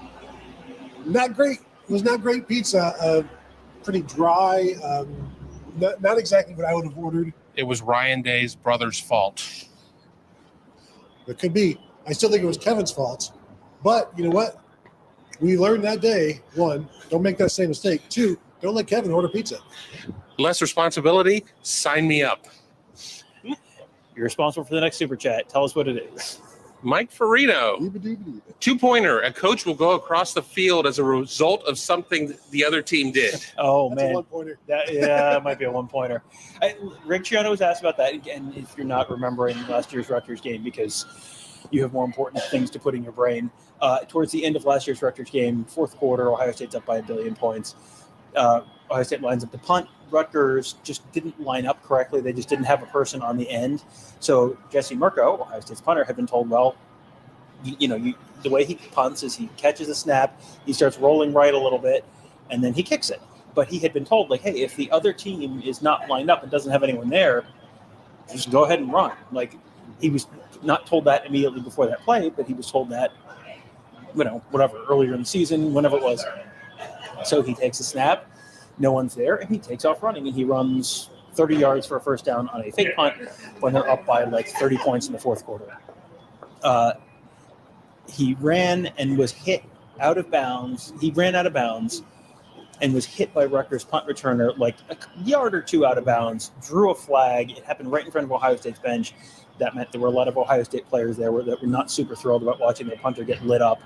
Not great. It was not great pizza. Pretty dry. Not exactly what I would have ordered. It was Ryan Day's brother's fault. It could be. I still think it was Kevin's fault. But you know what? We learned that day, 1, don't make that same mistake. 2, don't let Kevin order pizza. Less responsibility? Sign me up. You're responsible for the next super chat. Tell us what it is. Mike Farino, Doobie-doobie-doobie. 2-pointer. A coach will go across the field as a result of something the other team did. Oh, That's a man. one-pointer. That might be a one-pointer. Rick Ciano was asked about that again. If you're not remembering last year's Rutgers game, because you have more important things to put in your brain. Towards the end of last year's Rutgers game, 4th quarter, Ohio State's up by 1 billion points. Ohio State lines up to punt. Rutgers just didn't line up correctly. They just didn't have a person on the end. So Jesse Mirko, Ohio State's punter, had been told, well, the way he punts is he catches a snap, he starts rolling right a little bit, and then he kicks it. But he had been told, like, hey, if the other team is not lined up and doesn't have anyone there, just go ahead and run. Like, he was not told that immediately before that play, but he was told that, whatever, earlier in the season, whenever it was. So he takes a snap, no one's there, and he takes off running, and he runs 30 yards for a first down on a fake punt when they're up by like 30 points in the fourth quarter. He ran and was hit out of bounds. He ran out of bounds and was hit by Rutgers' punt returner like a yard or two out of bounds, drew a flag. It happened right in front of Ohio State's bench. That meant there were a lot of Ohio State players there that were not super thrilled about watching their punter get lit up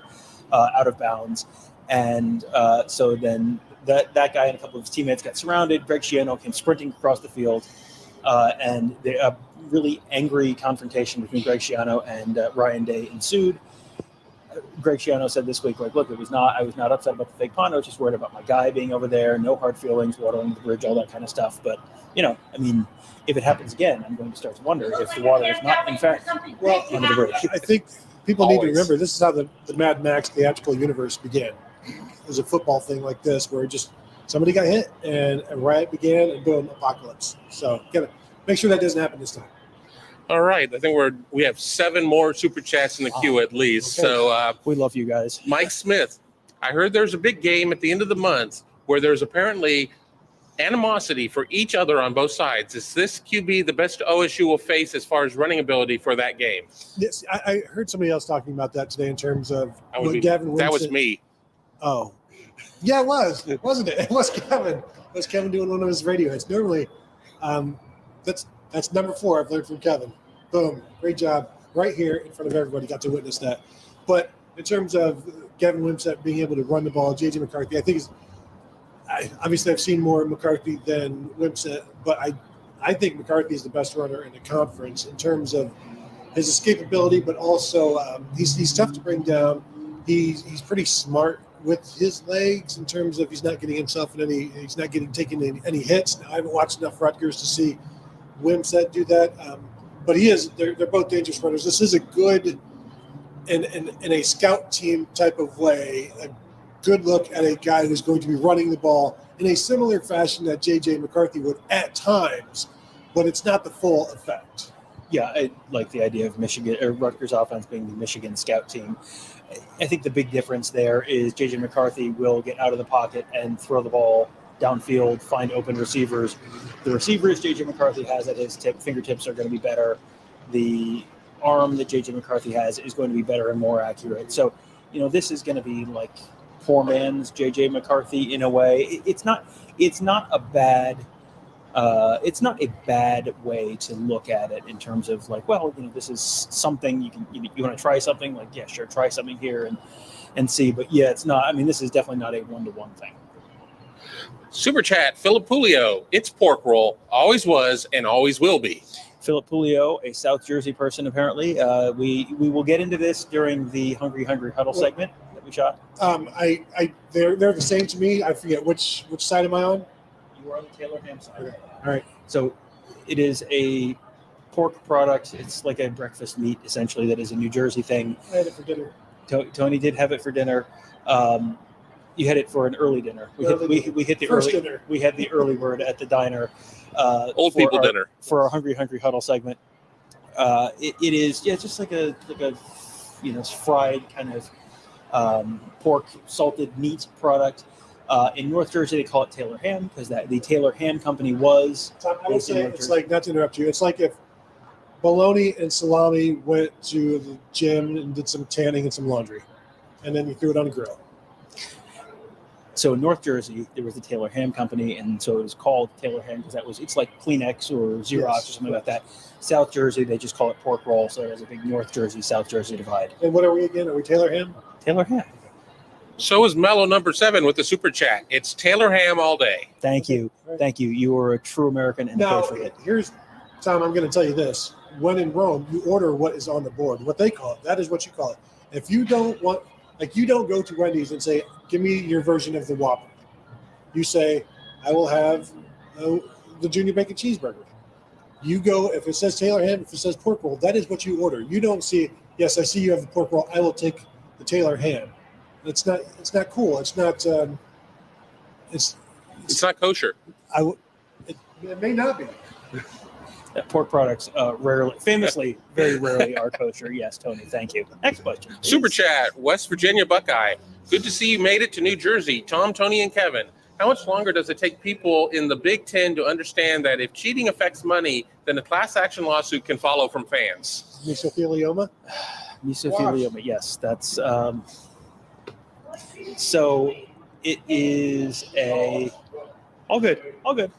out of bounds. And so then that guy and a couple of his teammates got surrounded. Greg Schiano came sprinting across the field, and a really angry confrontation between Greg Schiano and Ryan Day ensued. Greg Schiano said this week, like, look, I was not upset about the fake punt. I was just worried about my guy being over there. No hard feelings, water under the bridge, all that kind of stuff. But, if it happens again, I'm going to start to wonder if the water is not, in fact, under the bridge. I think people need to remember this is how the Mad Max theatrical universe began. It was a football thing like this where just somebody got hit and a riot began and boom, apocalypse. So make sure that doesn't happen this time. All right. I think we have 7 more super chats in the queue at least. Okay. So We love you guys. Mike Smith, I heard there's a big game at the end of the month where there's apparently animosity for each other on both sides. Is this QB the best OSU will face as far as running ability for that game? Yes, I heard somebody else talking about that today in terms of That was me. Oh, yeah, it was, wasn't it? It was Kevin. It was Kevin doing one of his radio hits. Normally, that's number 4 I've learned from Kevin. Boom, great job. Right here in front of everybody, got to witness that. But in terms of Gavin Wimsatt being able to run the ball, J.J. McCarthy, I think obviously I've seen more McCarthy than Wimsatt, but I think McCarthy is the best runner in the conference in terms of his escapability, but also he's tough to bring down. He's pretty smart with his legs in terms of he's not getting himself in he's not taking any hits. Now, I haven't watched enough Rutgers to see Wimsatt do that, but they're both dangerous runners. This is a good, in a scout team type of way, a good look at a guy who's going to be running the ball in a similar fashion that J.J. McCarthy would at times, but it's not the full effect. Yeah, I like the idea of Michigan or Rutgers offense being the Michigan scout team. I think the big difference there is J.J. McCarthy will get out of the pocket and throw the ball downfield, find open receivers. The receivers J.J. McCarthy has at his fingertips are going to be better. The arm that J.J. McCarthy has is going to be better and more accurate. So, this is going to be like poor man's J.J. McCarthy in a way. It's not a bad way to look at it in terms of like, this is something you want to try something, like, yeah, sure, try something here and see. But yeah, it's not. I mean, this is definitely not a 1-to-1 thing. Super chat, Philip Pulio. It's pork roll. Always was and always will be. Philip Pulio, a South Jersey person, apparently. We will get into this during the Hungry Huddle segment that we shot. They're the same to me. I forget which side am I on? You are on the Taylor Ham side. Okay. All right. So it is a pork product. It's like a breakfast meat, essentially, that is a New Jersey thing. I had it for dinner. Tony did have it for dinner. You had it for an early dinner. We hit the first early dinner. We had the early word at the diner. Old people dinner for our Hungry Huddle segment. It is just like a fried kind of pork salted meat product. In North Jersey, they call it Taylor Ham because the Taylor Ham Company was. Tom, I would say it's like, not to interrupt you, it's like if bologna and salami went to the gym and did some tanning and some laundry, and then you threw it on a grill. So in North Jersey, there was the Taylor Ham Company, and so it was called Taylor Ham because it's like Kleenex or Xerox or something like that. South Jersey, they just call it pork roll, so there's a big North Jersey, South Jersey divide. And what are we again? Are we Taylor Ham? Taylor Ham. So is Mellow number 7 with the super chat. It's Taylor Ham all day. Thank you. Thank you. You are a true American and Now, patriot. here's, Tom, I'm going to tell you this. When in Rome, you order what is on the board, what they call it. That is what you call it. If you don't want, you don't go to Wendy's and say, give me your version of the Whopper. You say, I will have the junior bacon cheeseburger. You go, if it says Taylor Ham, if it says pork roll, that is what you order. You don't see, yes, I see you have the pork roll. I will take the Taylor Ham. It's not cool. It's not It's It's not kosher. it may not be. Pork products famously, very rarely are kosher. Yes, Tony, thank you. Next question. Please. Super chat, West Virginia Buckeye. Good to see you made it to New Jersey. Tom, Tony, and Kevin. How much longer does it take people in the Big Ten to understand that if cheating affects money, then a class action lawsuit can follow from fans? Mesothelioma? Mesothelioma, yes. That's so it is a all good.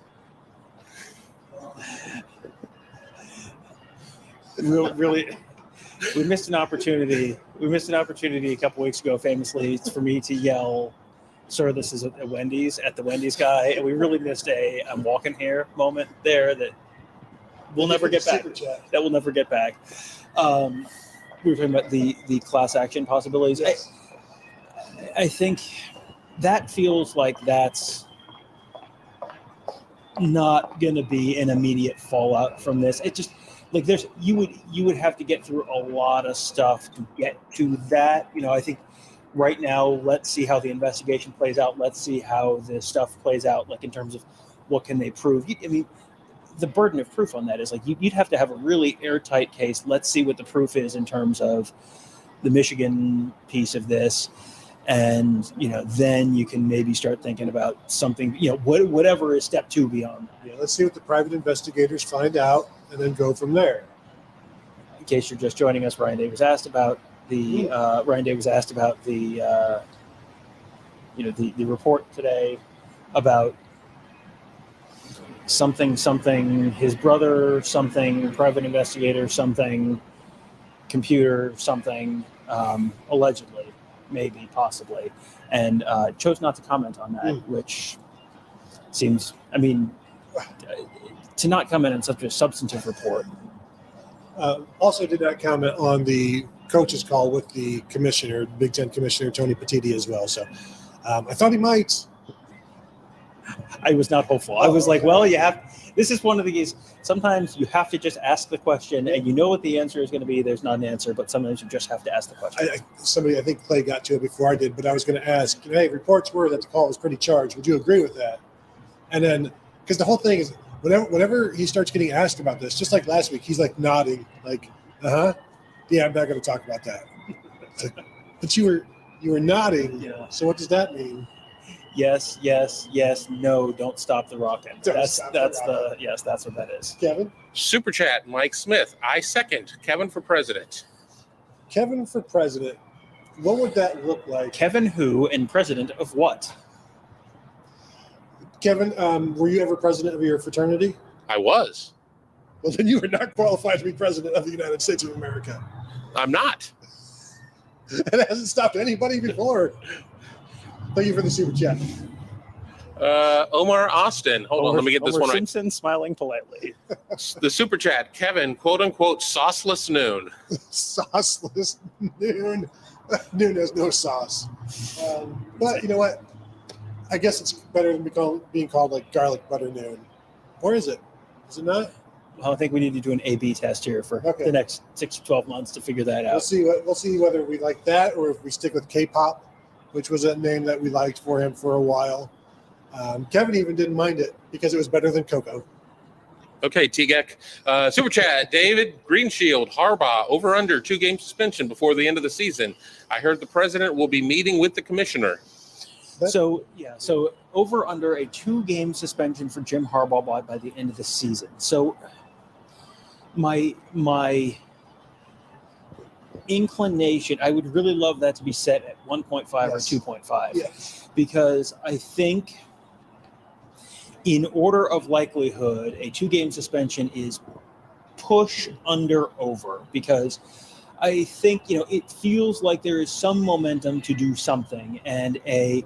Really, we missed an opportunity. We missed an opportunity a couple weeks ago, famously, for me to yell, "Sir, this is a Wendy's," at the Wendy's guy, and we really missed a "I'm walking here" moment there that we'll never get back. That we'll never get back. We were talking about the class action possibilities. Yes. I think that feels like that's not going to be an immediate fallout from this. It just like you would have to get through a lot of stuff to get to that. I think right now, let's see how the investigation plays out. Let's see how this stuff plays out, like in terms of what can they prove. I mean, the burden of proof on that is like you'd have to have a really airtight case. Let's see what the proof is in terms of the Michigan piece of this. And, then you can maybe start thinking about something, whatever is step 2 beyond that. Yeah, let's see what the private investigators find out and then go from there. In case you're just joining us, Ryan Day was asked about the report today about something, his brother, something, private investigator, something, computer, something, allegedly. Maybe, possibly, and chose not to comment on that, which seems, to not comment on such a substantive report. Also did not comment on the coach's call with the commissioner, Big Ten Commissioner Tony Petitti as well. So I thought he might. I was not hopeful. I was like, well, this is one of these, sometimes you have to just ask the question and you know what the answer is going to be. There's not an answer, but sometimes you just have to ask the question. I think Clay got to it before I did, but I was going to ask, hey, reports were that the call was pretty charged. Would you agree with that? And then, because the whole thing is, whenever he starts getting asked about this, just like last week, he's like nodding, like, yeah, I'm not going to talk about that. But you were nodding. Yeah. So what does that mean? Yes, no, don't stop the rocket. That's what that is. Kevin? Super chat, Mike Smith. I second Kevin for president. Kevin for president. What would that look like? Kevin who and president of what? Kevin, were you ever president of your fraternity? I was. Well, then you were not qualified to be president of the United States of America. I'm not. It hasn't stopped anybody before. Thank you for the super chat. Omar Austin. Hold on, let me get this one right. Simpson smiling politely. The super chat, Kevin, quote unquote, sauceless noon. Sauceless noon. Noon has no sauce. But you know what? I guess it's better than being called like garlic butter noon. Or is it? Is it not? Well, I think we need to do an A/B test here for the next 6 to 12 months to figure that out. We'll see whether we like that or if we stick with K-pop, which was a name that we liked for him for a while. Kevin even didn't mind it because it was better than Coco. Okay, T-Gek. Super chat, David Greenshield, Harbaugh, over under 2-game suspension before the end of the season. I heard the president will be meeting with the commissioner. So over under a 2-game suspension for Jim Harbaugh by the end of the season. So my inclination, I would really love that to be set at 1.5 or 2.5. Yes. Because I think in order of likelihood, a 2-game suspension is push under over, because I think, it feels like there is some momentum to do something, and as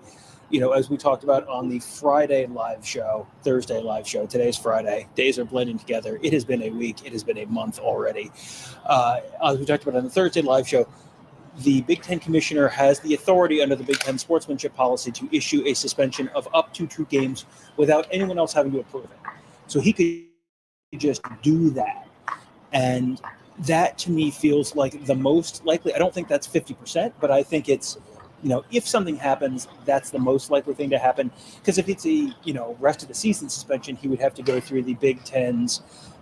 we talked about on the Thursday live show, today's Friday, days are blending together. It has been a week. It has been a month already. As we talked about on the Thursday live show, the Big Ten commissioner has the authority under the Big Ten sportsmanship policy to issue a suspension of up to 2 games without anyone else having to approve it. So he could just do that. And that to me feels like the most likely. I don't think that's 50%, but I think it's if something happens, that's the most likely thing to happen. Because if it's a, rest of the season suspension, he would have to go through the Big Ten's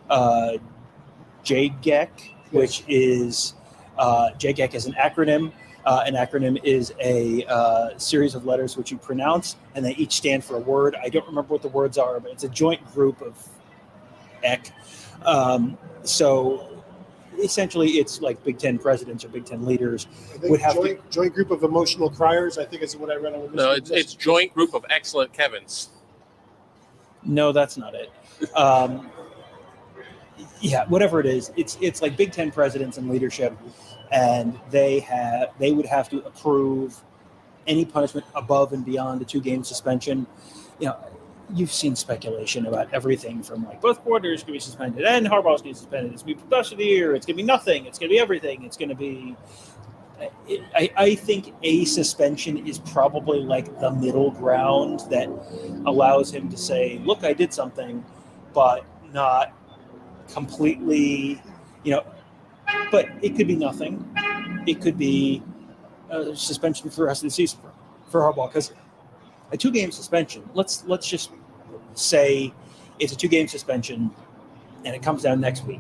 JGEC, which is JGEC is an acronym. An acronym is a series of letters which you pronounce, and they each stand for a word. I don't remember what the words are, but it's a joint group of EC. So essentially, it's like Big Ten presidents or Big Ten leaders would have joint group of emotional criers. I think is what I read on the. No, it's joint group of excellent Kevins. No, that's not it. Yeah, whatever it is, it's like Big Ten presidents and leadership, and they would have to approve any punishment above and beyond the 2-game suspension. You've seen speculation about everything from like both quarters going to be suspended and Harbaugh's going to be suspended. It's going to be professor of the year. It's going to be nothing. It's going to be everything. It's going to be. I think a suspension is probably like the middle ground that allows him to say, "Look, I did something," but not completely. But it could be nothing. It could be a suspension for the rest of the season for Harbaugh, because a 2-game suspension. Let's just say it's a 2-game suspension, and it comes down next week.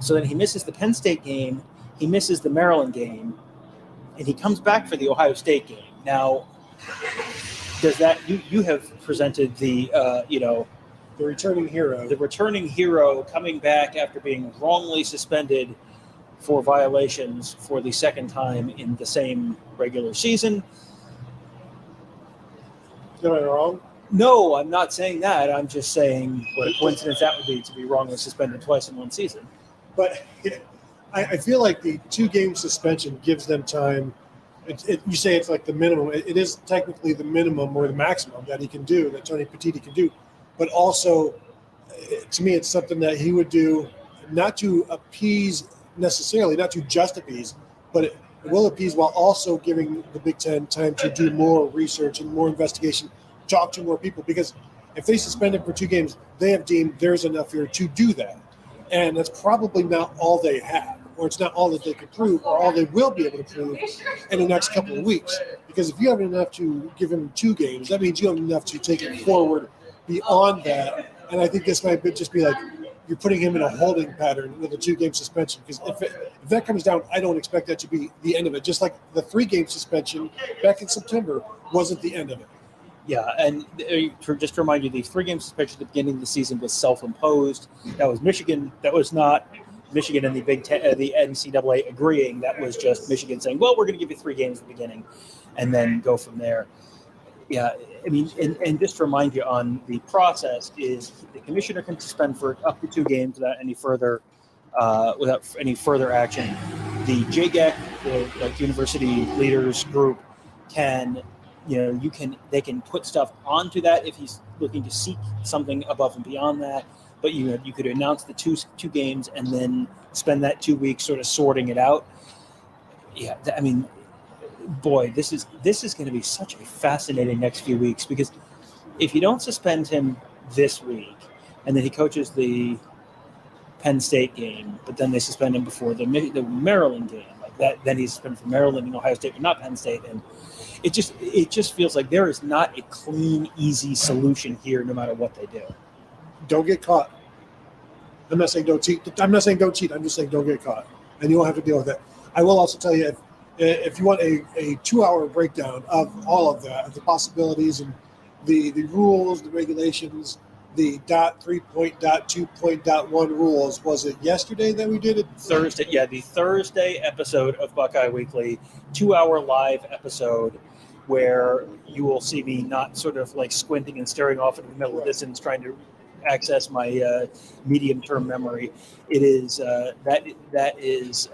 So then he misses the Penn State game, he misses the Maryland game, and he comes back for the Ohio State game. Now, does that you have presented the the returning hero coming back after being wrongly suspended for violations for the second time in the same regular season? Am I wrong? No, I'm not saying that. I'm just saying what a coincidence that would be to be wrongly suspended twice in one season. But I feel like the 2-game suspension gives them time. You say it's like the minimum. It is technically the minimum or the maximum that he can do, that Tony Petitti can do. But also, to me, it's something that he would do not to appease necessarily, not to just appease, but it will appease while also giving the Big Ten time to do more research and more investigation, talk to more people. Because if they suspend him for 2 games, they have deemed there's enough here to do that. And that's probably not all they have, or it's not all that they can prove, or all they will be able to prove in the next couple of weeks. Because if you have enough to give him 2 games, that means you have enough to take it forward beyond that. And I think this might just be like, you're putting him in a holding pattern with a 2-game suspension. Because if that comes down, I don't expect that to be the end of it. Just like the 3-game suspension back in September wasn't the end of it. Yeah, and just to remind you, the 3-game suspension at the beginning of the season was self-imposed. That was Michigan. That was not Michigan and the Big Ten, the NCAA agreeing. That was just Michigan saying, "Well, we're going to give you 3 games at the beginning, and then go from there." Yeah, I mean, and just to remind you on the process is the commissioner can suspend for up to 2 games without any further action. The JGEC, the university leaders group, can, they can put stuff onto that if he's looking to seek something above and beyond that. But you could announce the two games and then spend that 2 weeks sort of sorting it out. Yeah, I mean, boy, this is going to be such a fascinating next few weeks, because if you don't suspend him this week and then he coaches the Penn State game, but then they suspend him before the Maryland game, like that, then he's suspended for Maryland and Ohio State, but not Penn State, and it just feels like there is not a clean, easy solution here, no matter what they do. Don't get caught. I'm not saying don't cheat. I'm just saying don't get caught, and you won't have to deal with that. I will also tell you, if you want a 2-hour breakdown of all of that, of the possibilities and the rules, the regulations, the .3.2.1 rules, was it yesterday that we did it? Thursday, yeah, the Thursday episode of Buckeye Weekly, 2-hour live episode where you will see me not sort of like squinting and staring off into the middle of the distance trying to access my medium-term memory. It is that is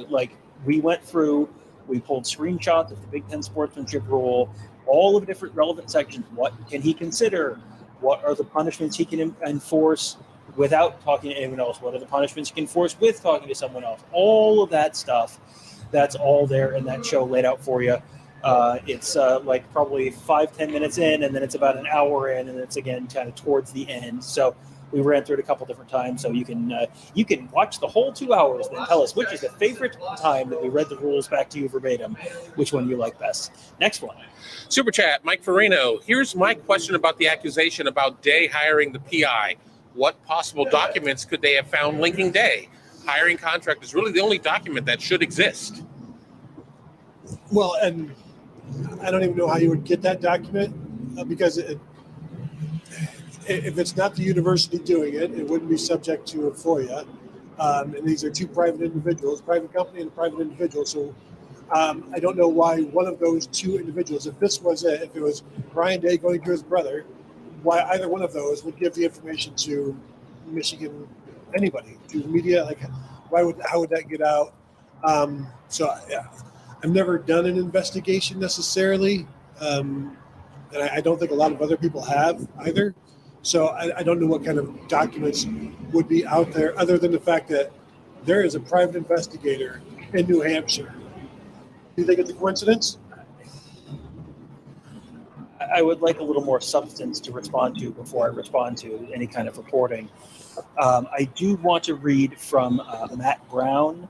like we went through. We pulled screenshots of the Big Ten sportsmanship rule, all of the different relevant sections. What can he consider? What are the punishments he can enforce without talking to anyone else? What are the punishments he can enforce with talking to someone else? All of that stuff, that's all there in that show laid out for you. It's like probably 5-10 minutes in, and then it's about an hour in, and it's again kind of towards the end. So we ran through it a couple different times. So you can watch the whole 2 hours, then tell us which is the favorite time that we read the rules back to you verbatim, which one you like best. Next one. Super chat, Mike Farino. Here's my question about the accusation about Day hiring the PI. What possible documents could they have found linking Day? Hiring contract is really the only document that should exist. Well, and I don't even know how you would get that document because if it's not the university doing it, it wouldn't be subject to a FOIA. And these are two private individuals, private company and a private individual. So I don't know why one of those two individuals, if it was Brian Day going to his brother, why either one of those would give the information to Michigan, anybody, to the media. Like, how would that get out? Yeah. I've never done an investigation necessarily, and I don't think a lot of other people have either. So I don't know what kind of documents would be out there other than the fact that there is a private investigator in New Hampshire. Do you think it's a coincidence? I would like a little more substance to respond to before I respond to any kind of reporting. I do want to read from Matt Brown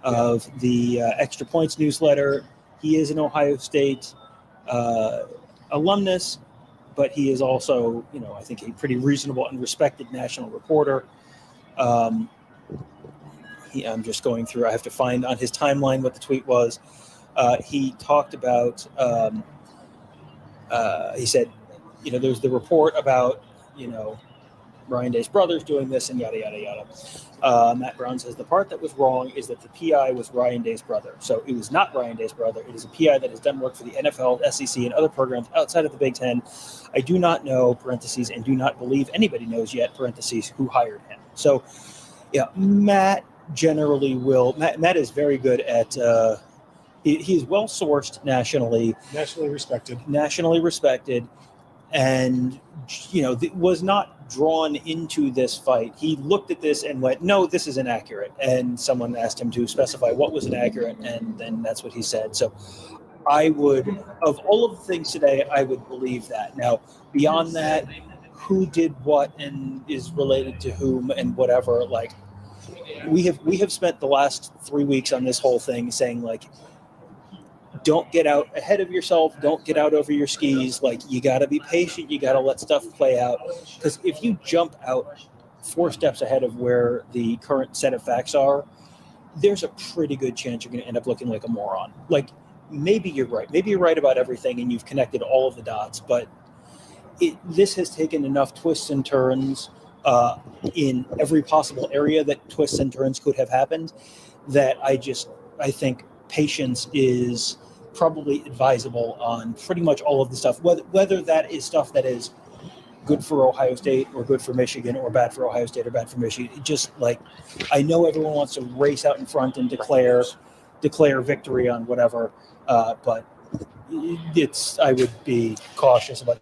of the Extra Points newsletter. He is an Ohio State alumnus, but he is also, I think a pretty reasonable and respected national reporter. I'm just going through, I have to find on his timeline what the tweet was. He talked about, he said, there's the report about, Ryan Day's brothers doing this and yada, yada, yada. Matt Brown says the part that was wrong is that the PI was Ryan Day's brother. So it was not Ryan Day's brother. It is a PI that has done work for the NFL, SEC, and other programs outside of the Big Ten. I do not know, parentheses, and do not believe anybody knows yet, parentheses, who hired him. So, yeah, Matt generally will. Matt is very good at. He is well sourced nationally. Nationally respected. And, was not drawn into this fight. He looked at this and went, no, this is inaccurate. And someone asked him to specify what was inaccurate, and then that's what he said. So I would, of all of the things today, I would believe that. Now, beyond that, who did what and is related to whom and whatever, like, we have spent the last 3 weeks on this whole thing saying, like, don't get out ahead of yourself. Don't get out over your skis. Like, you got to be patient. You got to let stuff play out. Because if you jump out 4 steps ahead of where the current set of facts are, there's a pretty good chance you're going to end up looking like a moron. Like, maybe you're right. Maybe you're right about everything and you've connected all of the dots. But this has taken enough twists and turns in every possible area that twists and turns could have happened that I think patience is probably advisable on pretty much all of the stuff, whether that is stuff that is good for Ohio State or good for Michigan or bad for Ohio State or bad for Michigan. It just, like, I know everyone wants to race out in front and declare victory on whatever, but I would be cautious about.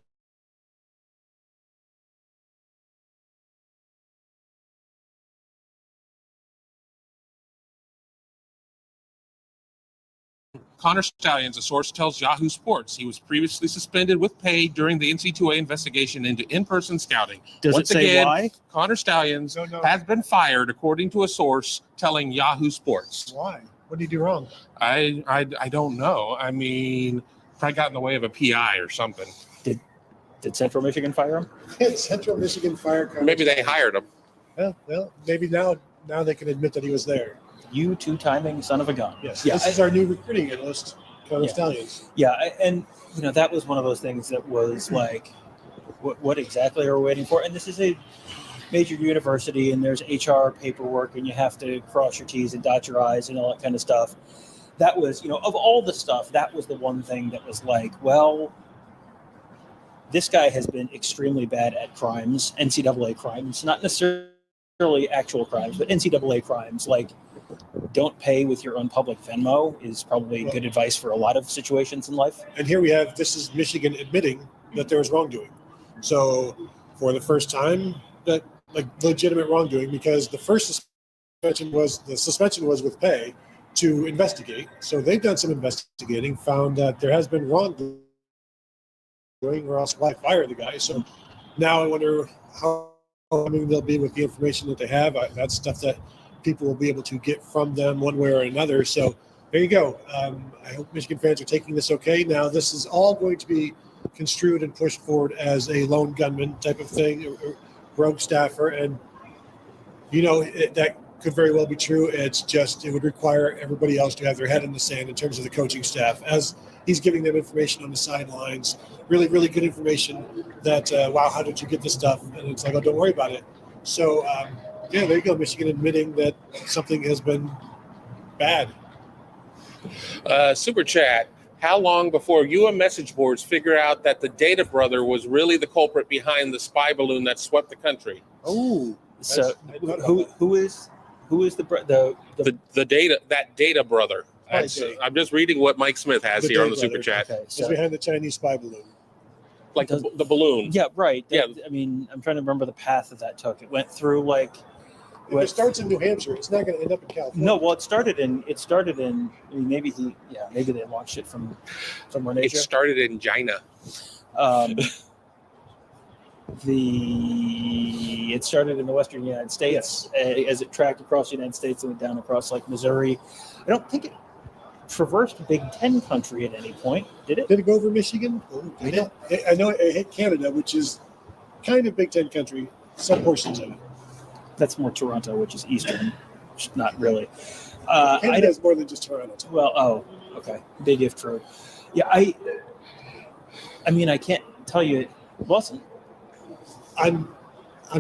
Connor Stallions, a source tells Yahoo Sports, he was previously suspended with pay during the NC2A investigation into in-person scouting. Does it say why? Connor Stallions has been fired, according to a source telling Yahoo Sports. Why? What did he do wrong? I don't know. I mean, probably got in the way of a PI or something. Did Central Michigan fire him? Central Michigan fire. Maybe they hired him. Well, maybe now they can admit that he was there. You two-timing son of a gun. Yes. Yeah, this is our new recruiting analyst, Connor Stallions. Yeah, and that was one of those things that was like, what exactly are we waiting for? And this is a major university, and there's HR paperwork, and you have to cross your T's and dot your I's and all that kind of stuff. That was, of all the stuff, that was the one thing that was like, well, this guy has been extremely bad at crimes, NCAA crimes, not necessarily actual crimes, but NCAA crimes, like, don't pay with your own public Venmo is probably good advice for a lot of situations in life. And here we have, this is Michigan admitting that there was wrongdoing. So for the first time, that, like, legitimate wrongdoing, because the first suspension was with pay, to investigate. So they've done some investigating, found that there has been wrongdoing, or else why fire the guy? So now I wonder how coming they'll be with the information that they have. That's stuff that people will be able to get from them one way or another. So there you go. I hope Michigan fans are taking this okay. Now, this is all going to be construed and pushed forward as a lone gunman type of thing, or rogue staffer. And, that could very well be true. It's just, it would require everybody else to have their head in the sand in terms of the coaching staff, as he's giving them information on the sidelines, really, really good information that, wow, how did you get this stuff? And it's like, oh, don't worry about it. So, there you go. Michigan admitting that something has been bad. Super chat. How long before you and message boards figure out that the Data brother was really the culprit behind the spy balloon that swept the country? Oh, so who is the Data brother? I'm just reading what Mike Smith has The here on Data the super brother. chat. Okay, It's so behind the Chinese spy balloon. Like the balloon. yeah, right. Yeah. I mean, I'm trying to remember the path that took. It went through If it starts in New Hampshire, it's not going to end up in California. No, well, it started in. I mean, maybe they launched it from somewhere in It Asia. started in China. It started in the western United States as it tracked across the United States and went down across Missouri. I don't think it traversed Big Ten country at any point, did it? Did it go over Michigan? I know it hit Canada, which is kind of Big Ten country, some portions of it. That's more Toronto, which is eastern. Not really. Canada is more than just Toronto. Well, okay. Big if true. Yeah, I mean, I can't tell you it wasn't. I'm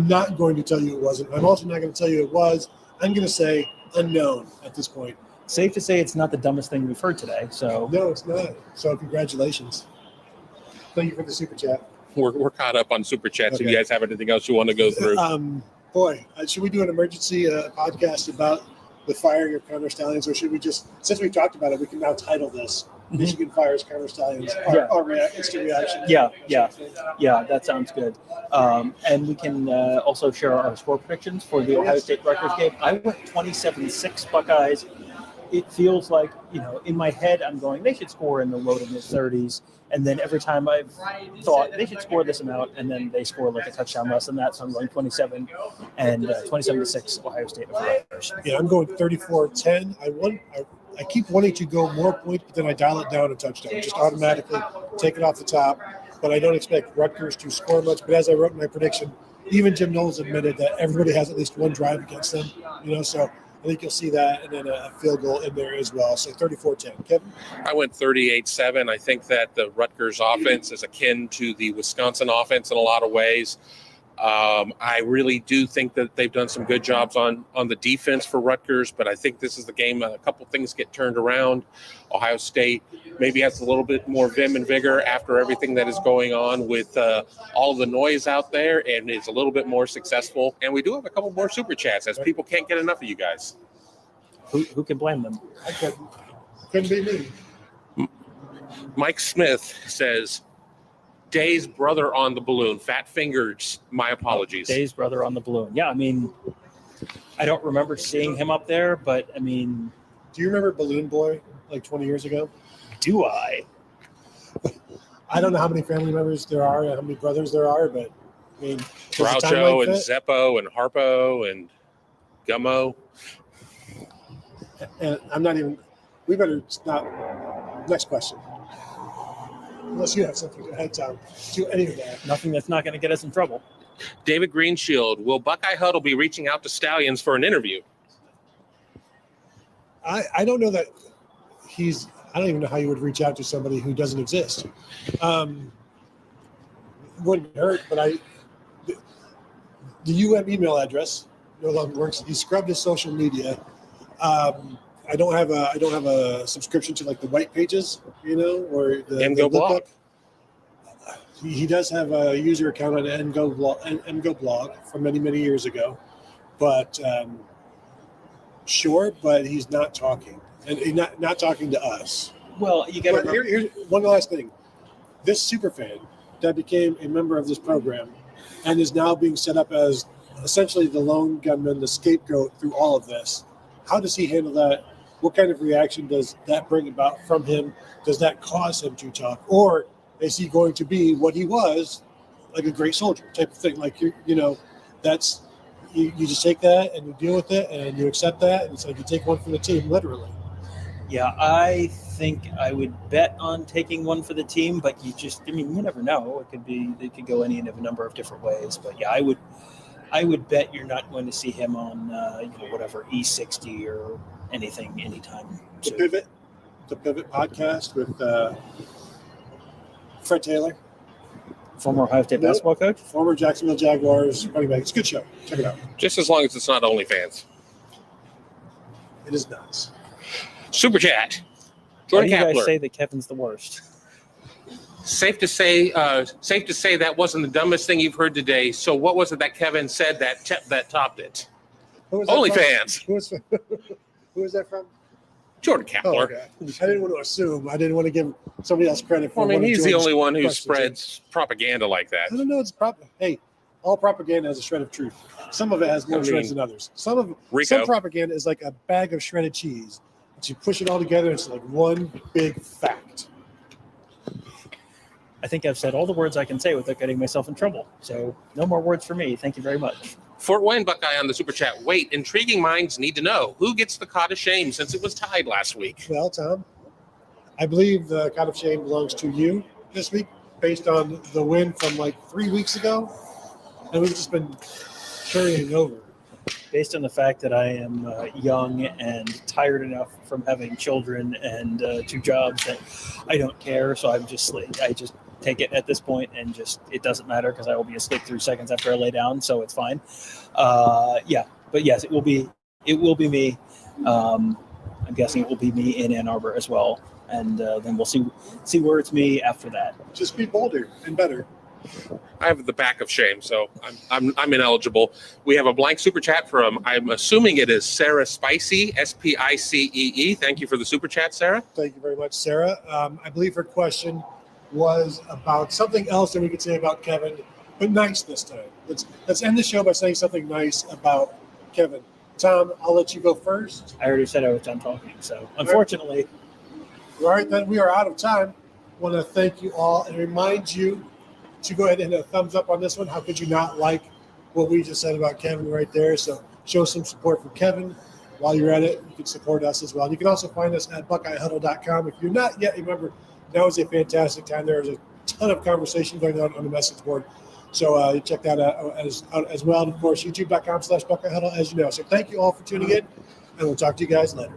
not going to tell you it wasn't. I'm also not going to tell you it was. I'm going to say unknown at this point. Safe to say it's not the dumbest thing we've heard today. So No, it's not. So congratulations. Thank you for the super chat. We're caught up on super chats. Okay. If you guys have anything else you want to go through, Should we do an emergency podcast about the firing of Counter Stallions, or should we just, since we talked about it, we can now title this Michigan fires Counter Stallions, our instant reaction. Yeah, that sounds good. And we can also share our score predictions for the Ohio State Rutgers game. I went 27-6 Buckeyes. It feels like, in my head, I'm going, they should score in the low to mid 30s. And then every time I've thought they should score this amount, and then they score a touchdown less than that. So I'm going 27 and 27-6 Ohio State. Yeah, I'm going 34-10. I keep wanting to go more points, but then I dial it down a touchdown, just automatically take it off the top. But I don't expect Rutgers to score much. But as I wrote in my prediction, even Jim Knowles admitted that everybody has at least one drive against them. So I think you'll see that, and then a field goal in there as well. So 34-10. Kevin? I went 38-7. I think that the Rutgers offense is akin to the Wisconsin offense in a lot of ways. I really do think that they've done some good jobs on the defense for Rutgers, but I think this is the game. A couple things get turned around. Ohio State maybe has a little bit more vim and vigor after everything that is going on with all of the noise out there, and is a little bit more successful. And we do have a couple more super chats, as people can't get enough of you guys. Who can blame them? I couldn't be me. Mike Smith says, Day's brother on the balloon. Fat fingers. My apologies. Day's brother on the balloon. Yeah, I mean, I don't remember seeing him up there, but I mean, Do you remember Balloon Boy, 20 years ago? do I? I don't know how many family members there are, how many brothers there are, but I mean, does the Groucho timeline and fit? Zeppo and Harpo and Gummo. And I'm not even. We better stop. Next question. Unless you have something to add, Tom, to any of that. Nothing that's not going to get us in trouble. David Greenshield, will Buckeye Huddle be reaching out to Stallions for an interview? I don't know that he's. I don't even know how you would reach out to somebody who doesn't exist. Wouldn't hurt, but the UM email address no longer works. He scrubbed his social media. I don't have a subscription to the white pages, or the MGO blog. He does have a user account on MGO blog from many years ago, but sure, but he's not talking, and he's not talking to us. Well, you got But here's one last thing: this super fan that became a member of this program and is now being set up as essentially the lone gunman, the scapegoat through all of this. How does he handle that what kind of reaction does that bring about from him? Does that cause him to talk, or is he going to be what he was, like a great soldier type of thing? Like that's you just take that and you deal with it and you accept that, and it's like you take one for the team, literally. Yeah, I think I would bet on taking one for the team, but you never know. It could go any of a number of different ways. But yeah, I would bet you're not going to see him on whatever E60 or anything anytime soon. The Pivot podcast with Fred Taylor, Former Ohio State basketball coach, former Jacksonville Jaguars running back. It's a good show. Check it out. Just as long as it's not OnlyFans. It is nuts. Super chat. Why Jordan do you guys Kapler. say that Kevin's the worst? Safe to say that wasn't the dumbest thing you've heard today. So what was it that Kevin said that topped it? Who was that OnlyFans. from? Who was that from? Jordan Oh, Kapler. okay. I didn't want to assume. I didn't want to give somebody else credit for. Well, I mean, one of he's the Jordan's only one who questions. spreads propaganda like that. I don't know. It's hey, all propaganda has a shred of truth. Some of it has more shreds than others. Some propaganda is like a bag of shredded cheese. But you push it all together, it's like one big fact. I think I've said all the words I can say without getting myself in trouble. So no more words for me. Thank you very much. Fort Wayne Buckeye on the super chat. Wait, intriguing minds need to know who gets the cot of shame since it was tied last week. Well, Tom, I believe the cot of shame belongs to you this week, based on the win from like 3 weeks ago, and we've just been carrying over. Based on the fact that I am young and tired enough from having children and 2 jobs that I don't care, so I just take it at this point and it doesn't matter because I will be asleep 3 seconds after I lay down, so it's fine. But yes, it will be me. I'm guessing it will be me in Ann Arbor as well, and then we'll see where it's me after that. Just be bolder and better. I have the back of shame, so I'm ineligible. We have a blank super chat from, I'm assuming it is Sarah Spicy, Spicee. Thank you for the super chat, Sarah. Thank you very much, Sarah. I believe her question was about something else that we could say about Kevin, but nice this time. Let's end the show by saying something nice about Kevin. Tom, I'll let you go first. I already said I was done talking, so unfortunately. All right, then we are out of time. I want to thank you all and remind you to go ahead and hit a thumbs up on this one. How could you not like what we just said about Kevin right there? So show some support for Kevin. While you're at it, you can support us as well. You can also find us at BuckeyeHuddle.com. If you're not yet, remember, now is a fantastic time. There is a ton of conversation going on the message board. So check that out as well. And, of course, YouTube.com/BuckeyeHuddle, as you know. So thank you all for tuning in, and we'll talk to you guys later.